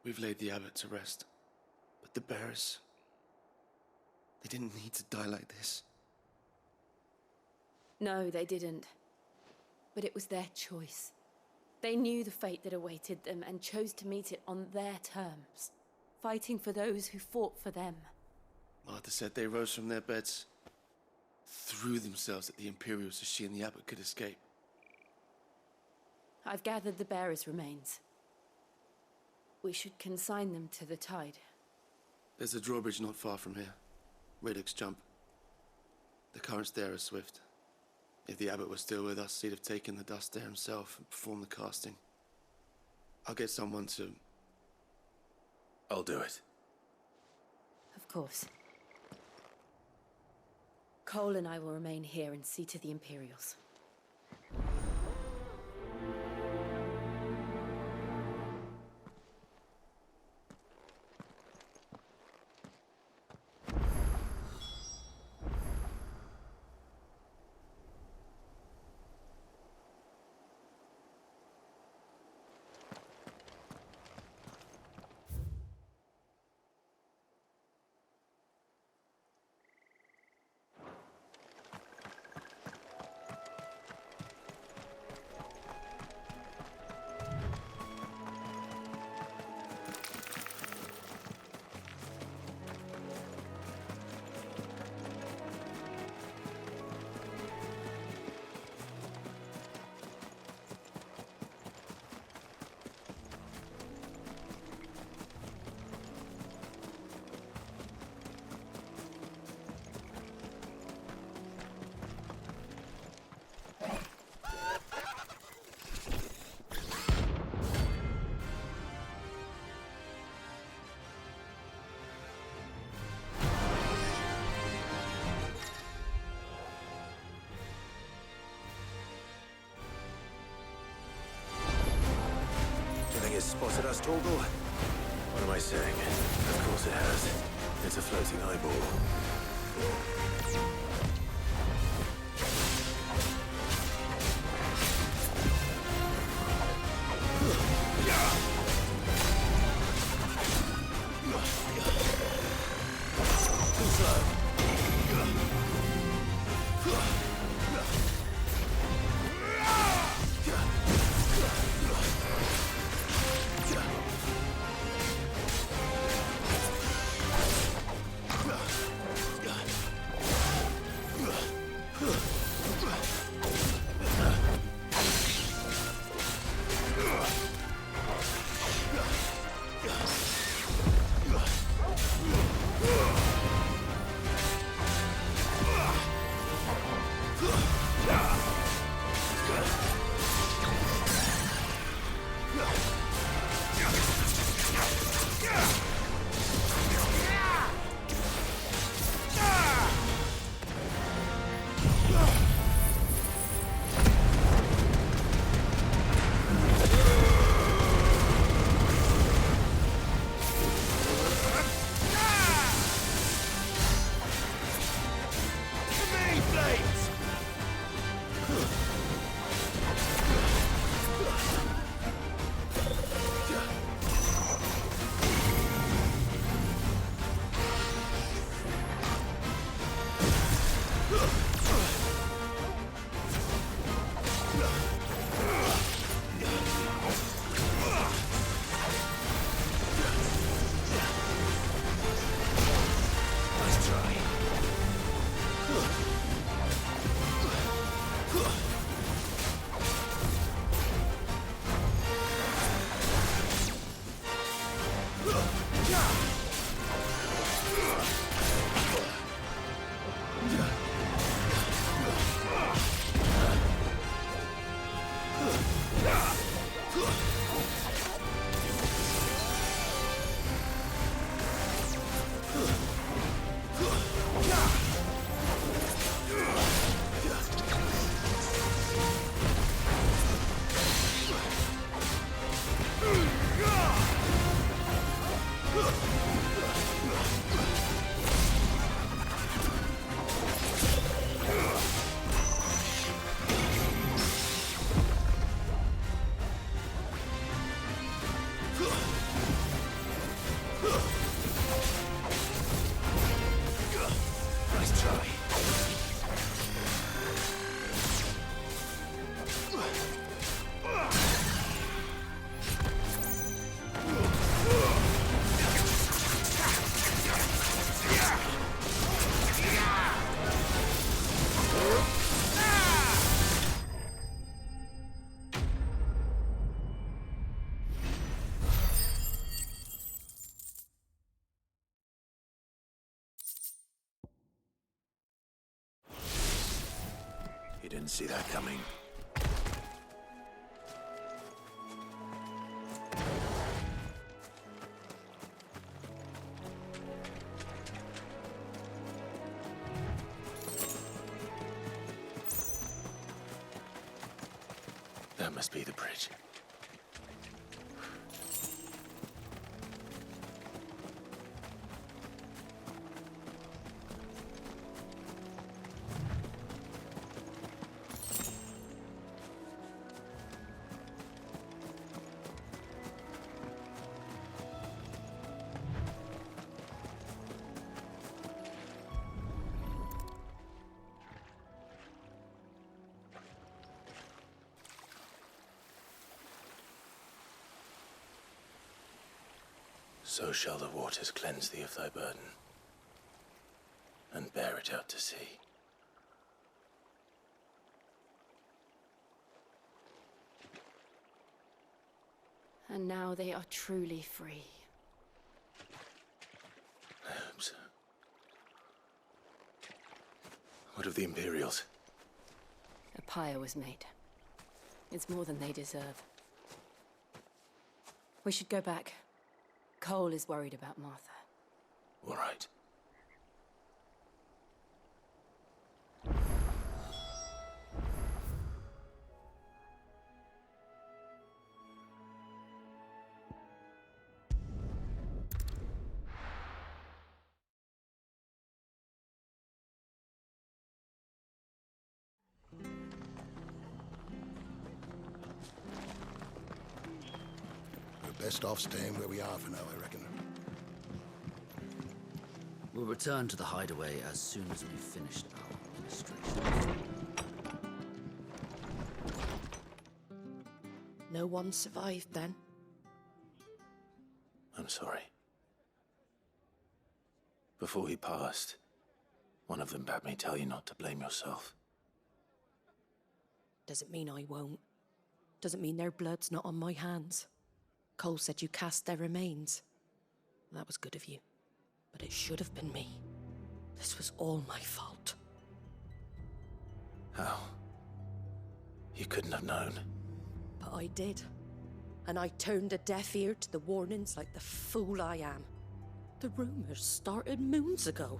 I: We've laid the abbot to rest. But the bearers... they didn't need to die like this.
S: No, they didn't. But it was their choice. They knew the fate that awaited them and chose to meet it on their terms, fighting for those who fought for them.
I: Martha said they rose from their beds, threw themselves at the Imperials so she and the abbot could escape.
S: I've gathered the bearers' remains. We should consign them to the tide.
I: There's a drawbridge not far from here. Radix Jump. The currents there are swift. If the abbot was still with us, he'd have taken the dust there himself and performed the casting. I'll get someone to...
O: I'll do it.
S: Of course. Cole and I will remain here and see to the Imperials.
O: It's spotted us, Torgal? What am I saying? Of course it has. It's a floating eyeball. Too slow. You didn't see that coming. That must be the bridge. So shall the waters cleanse thee of thy burden, and bear it out to sea.
S: And now they are truly free.
O: I hope so. What of the Imperials?
S: A pyre was made. It's more than they deserve. We should go back. Cole is worried about Martha.
O: All right.
Q: We're best off staying where we are for now, I reckon.
L: We'll return to the hideaway as soon as we've finished our administration.
J: No one survived then?
O: I'm sorry. Before he passed, one of them bade me tell you not to blame yourself.
J: Doesn't mean I won't. Doesn't mean their blood's not on my hands. Cole said you cast their remains. That was good of you. But it should have been me. This was all my fault.
O: How? You couldn't have known.
J: But I did. And I turned a deaf ear to the warnings like the fool I am. The rumors started moons ago.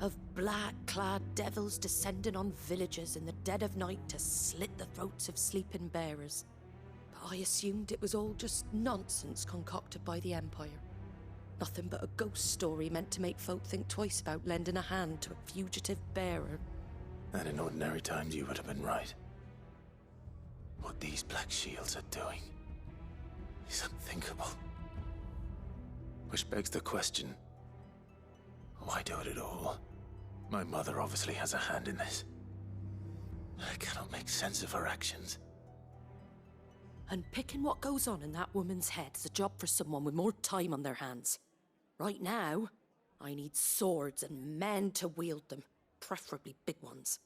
J: Of black-clad devils descending on villages in the dead of night to slit the throats of sleeping bearers. But I assumed it was all just nonsense concocted by the Empire. Nothing but a ghost story meant to make folk think twice about lending a hand to a fugitive bearer.
O: And in ordinary times you would have been right. What these Black Shields are doing is unthinkable. Which begs the question, why do it at all? My mother obviously has a hand in this. I cannot make sense of her actions.
J: And picking what goes on in that woman's head is a job for someone with more time on their hands. Right now, I need swords and men to wield them, preferably big ones.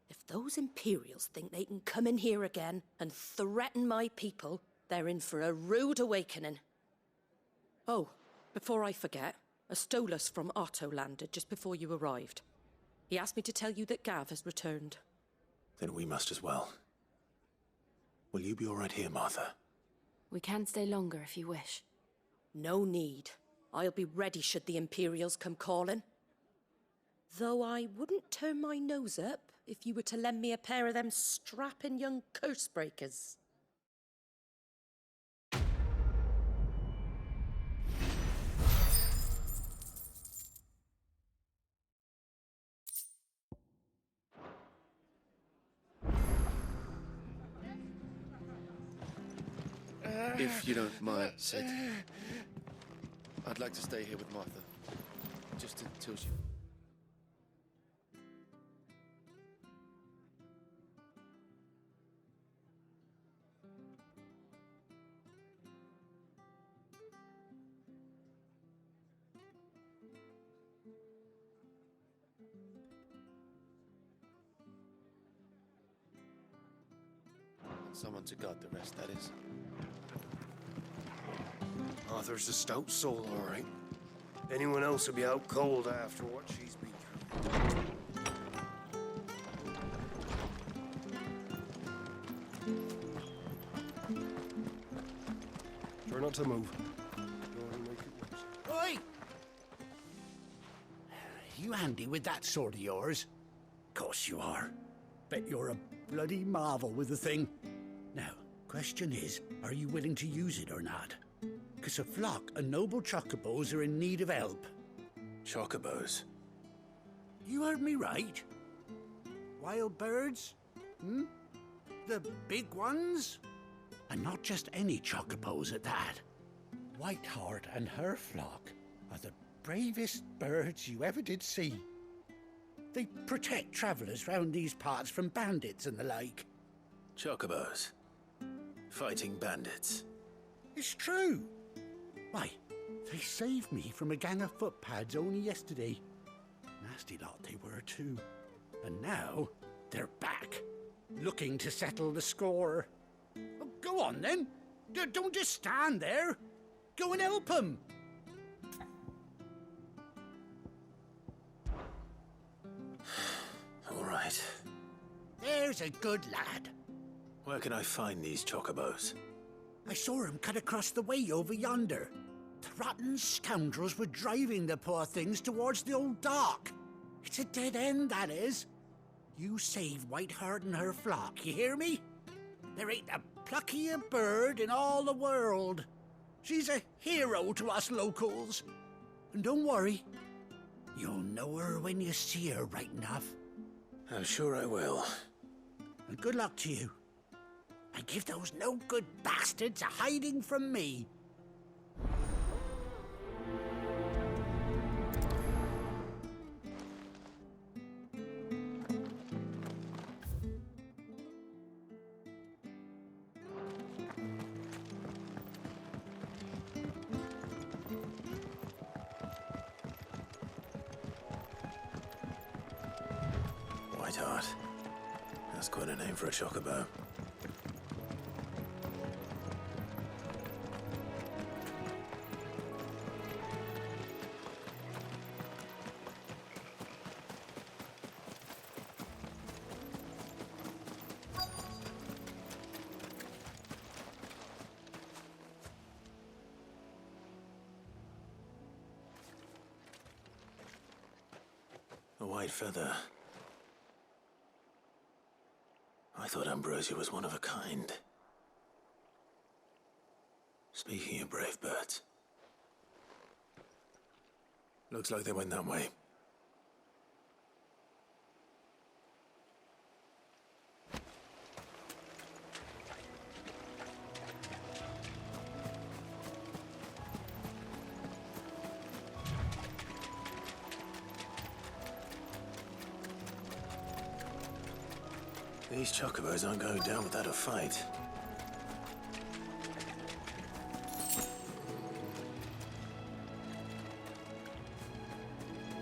J: If those Imperials think they can come in here again and threaten my people, they're in for a rude awakening. Oh, before I forget, a Stolas from Otto landed just before you arrived. He asked me to tell you that Gav has returned.
O: Then we must as well. Will you be all right here, Martha?
S: We can stay longer if you wish.
J: No need. I'll be ready should the Imperials come calling. Though I wouldn't turn my nose up if you were to lend me a pair of them strapping young curse breakers.
I: If you don't mind, Sid, I'd like to stay here with Martha. Just until she... Someone to guard the rest, that is.
C: Arthur's a stout soul, all right. Anyone else will be out cold after what she's been through. to move.
H: Oi! You handy with that sword of yours? Course you are. Bet you're a bloody marvel with the thing. Now, question is, are you willing to use it or not? 'Cause a flock of noble chocobos are in need of help.
O: Chocobos?
H: You heard me right. Wild birds? Hmm? The big ones? And not just any chocobos at that. Whiteheart and her flock are the bravest birds you ever did see. They protect travellers round these parts from bandits and the like.
O: Chocobos? Fighting bandits?
H: It's true. Why, they saved me from a gang of footpads only yesterday. Nasty lot they were too. And now they're back, looking to settle the score. Oh, go on then. Don't just stand there. Go and help them.
O: All right.
H: There's a good lad.
O: Where can I find these chocobos?
H: I saw him cut across the way over yonder. The rotten scoundrels were driving the poor things towards the old dock. It's a dead end, that is. You save Whiteheart and her flock, you hear me? There ain't a pluckier bird in all the world. She's a hero to us locals. And don't worry, you'll know her when you see her right enough.
O: I'm sure I will.
H: And good luck to you. And give those no-good bastards a hiding from me.
O: Whiteheart. That's quite a name for a chocobo. A white feather. I thought Ambrosia was one of a kind. Speaking of brave birds. Looks like they went that way. These chocobos aren't going down without a fight.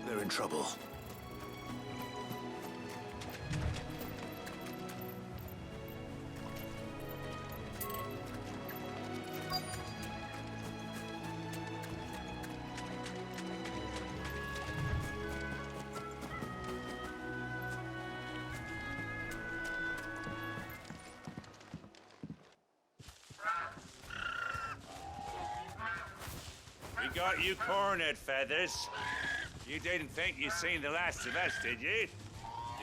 O: They're in trouble.
P: We got you cornered, Feathers. You didn't think you'd seen the last of us, did you?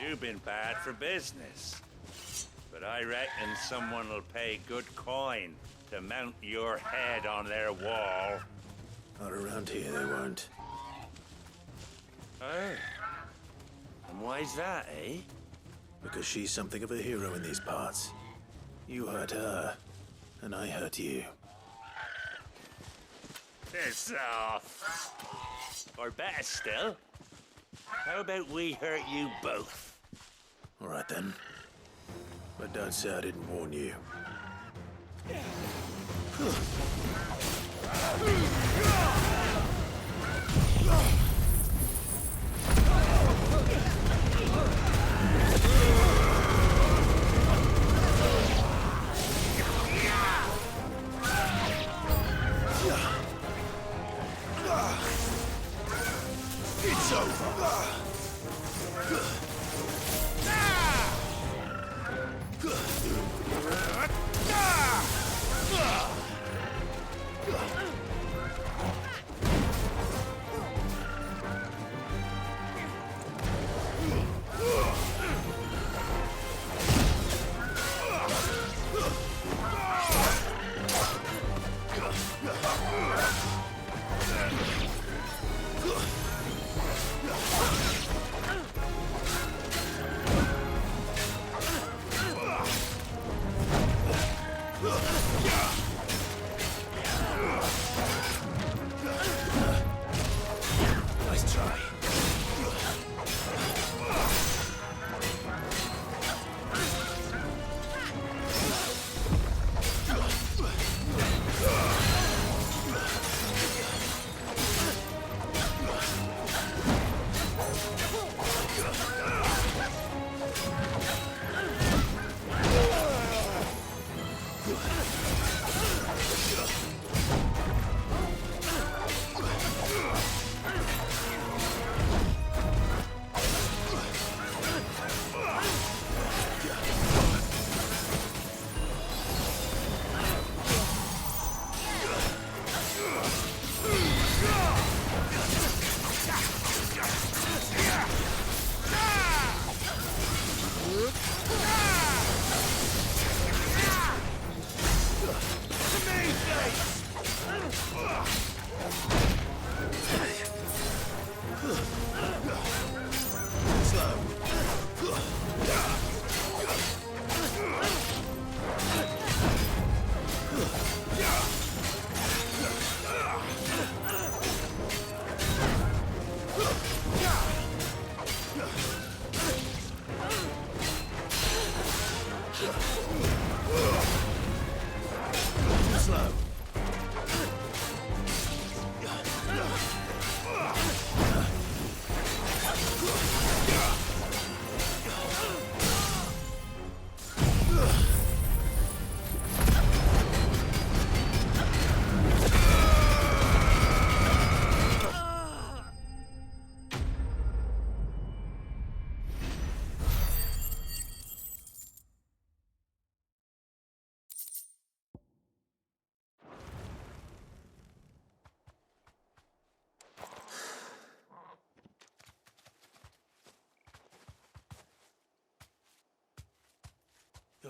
P: You've been bad for business. But I reckon someone will pay good coin to mount your head on their wall.
O: Not around here, they won't.
P: Oh. And why's that, eh?
O: Because she's something of a hero in these parts. You hurt her, and I hurt you.
P: Piss off. Or better still, how about we hurt you both?
O: All right then. But don't say I didn't warn you.
C: It's over.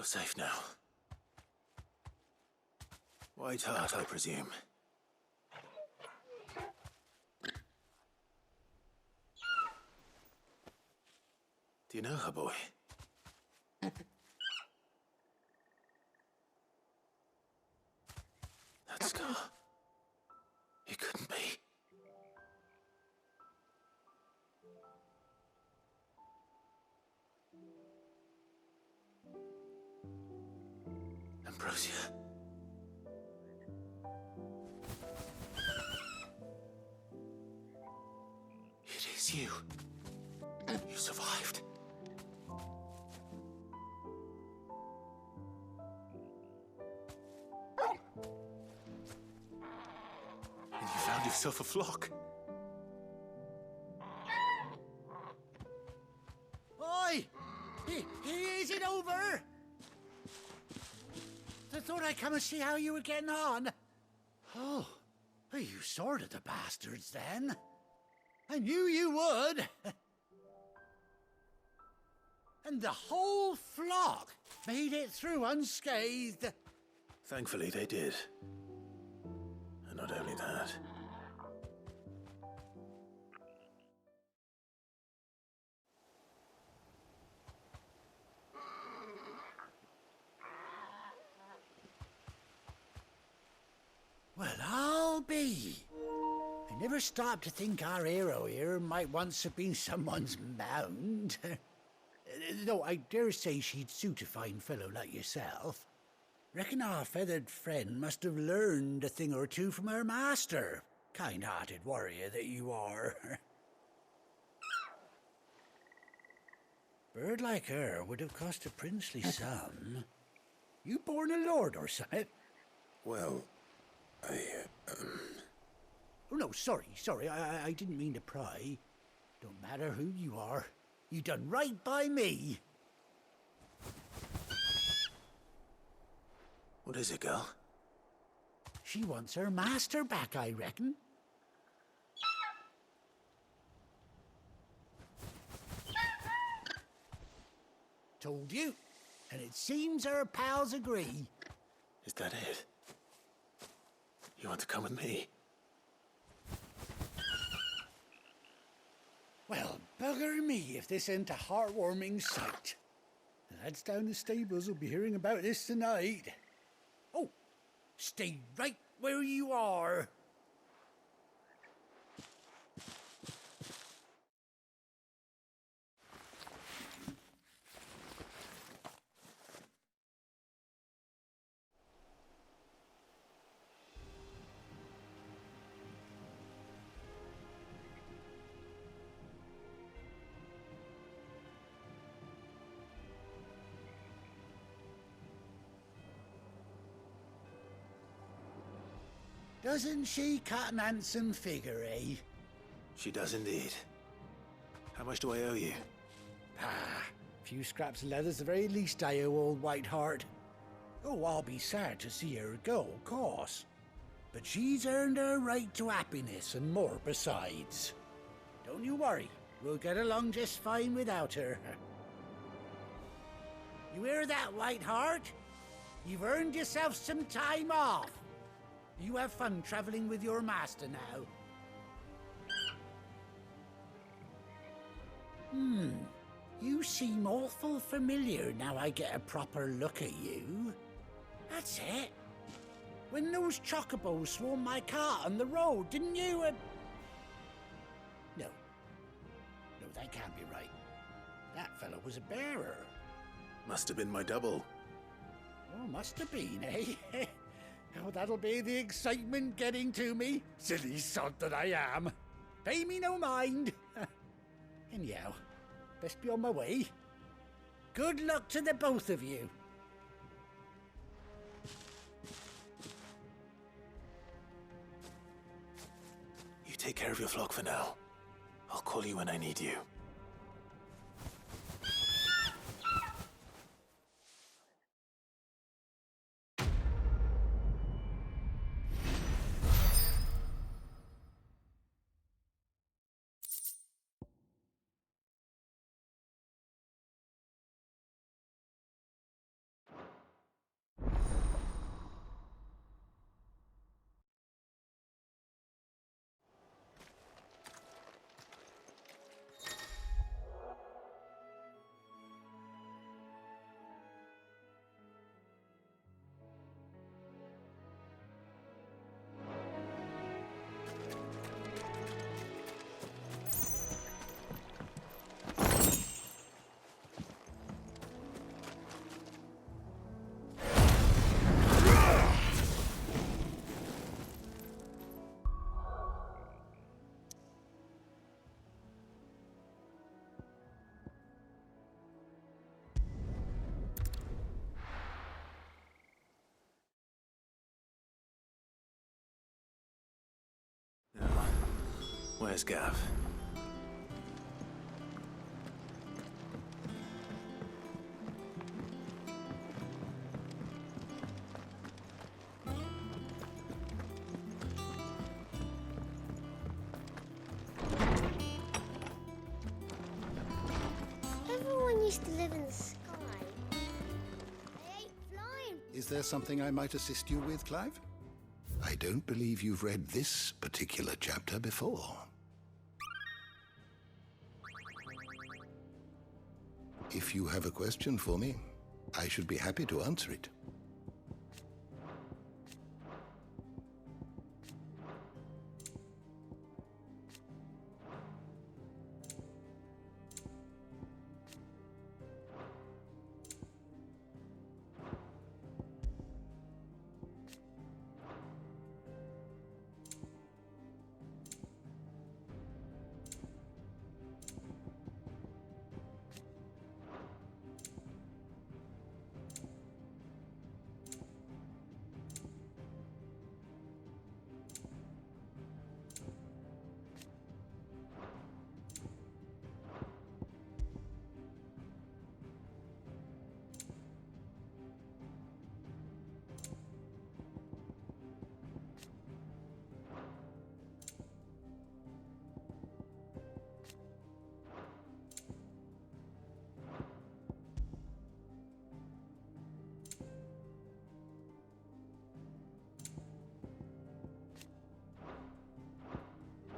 O: safe now. White Hart, I presume. Do you know her, boy? That scar. It couldn't be. Ambrosia. It is you. You survived. And you found yourself a flock.
H: Oi! Is it over? I thought I'd come and see how you were getting on. Oh, you sorted the bastards then. I knew you would. And the whole flock made it through unscathed.
O: Thankfully, they did. And not only that.
H: Well, I'll be. I never stopped to think our hero here might once have been someone's mount. Though I dare say she'd suit a fine fellow like yourself. Reckon our feathered friend must have learned a thing or two from her master. Kind-hearted warrior that you are. Bird like her would have cost a princely sum. You born a lord or something?
O: Well,
H: Oh, no, sorry. I didn't mean to pry. Don't matter who you are. You done right by me.
O: What is it, girl?
H: She wants her master back, I reckon. Told you. And it seems her pals agree.
O: Is that it? You want to come with me?
H: Well, bugger me if this ain't a heartwarming sight. The lads down the stables will be hearing about this tonight. Oh, stay right where you are. Doesn't she cut an handsome figure, eh?
O: She does indeed. How much do I owe you?
H: A few scraps of leather's the very least I owe old White Hart. Oh, I'll be sad to see her go, of course. But she's earned her right to happiness and more besides. Don't you worry, we'll get along just fine without her. You hear that, White Hart? You've earned yourself some time off. You have fun traveling with your master now. You seem awful familiar now I get a proper look at you. That's it. When those chocobos swarmed my cart on the road, didn't you? No, that can't be right. That fellow was a bearer.
O: Must have been my double.
H: Oh, must have been, eh? Oh, that'll be the excitement getting to me. Silly sod that I am. Pay me no mind. Anyhow, best be on my way. Good luck to the both of you.
O: You take care of your flock for now. I'll call you when I need you. Where's Gav?
F: Everyone used to live in the sky. They ain't flying.
Q: Is there something I might assist you with, Clive? I don't believe you've read this particular chapter before. If you have a question for me, I should be happy to answer it.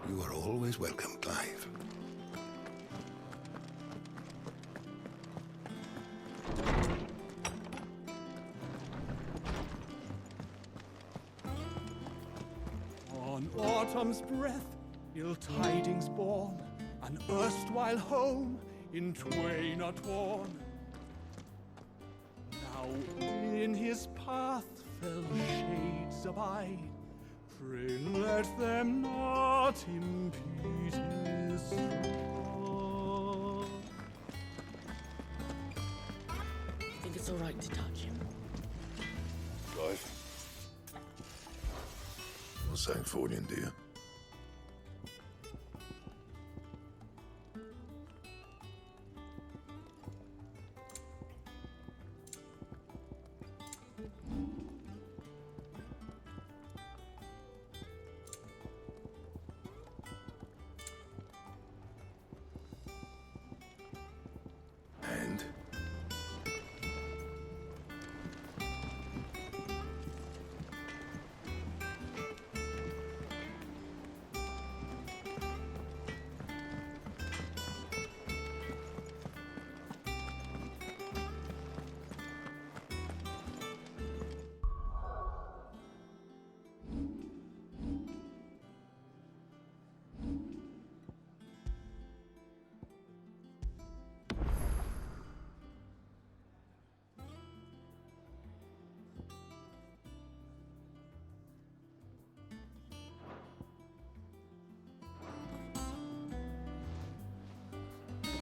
Q: You are always welcome, Clive.
R: On autumn's breath, ill tidings born, an erstwhile home in twain are torn. Now in his path fell shades abide, pray let them not impede his stride.
J: You think it's all right to touch him?
T: Clive. What's Sancfordian, dear?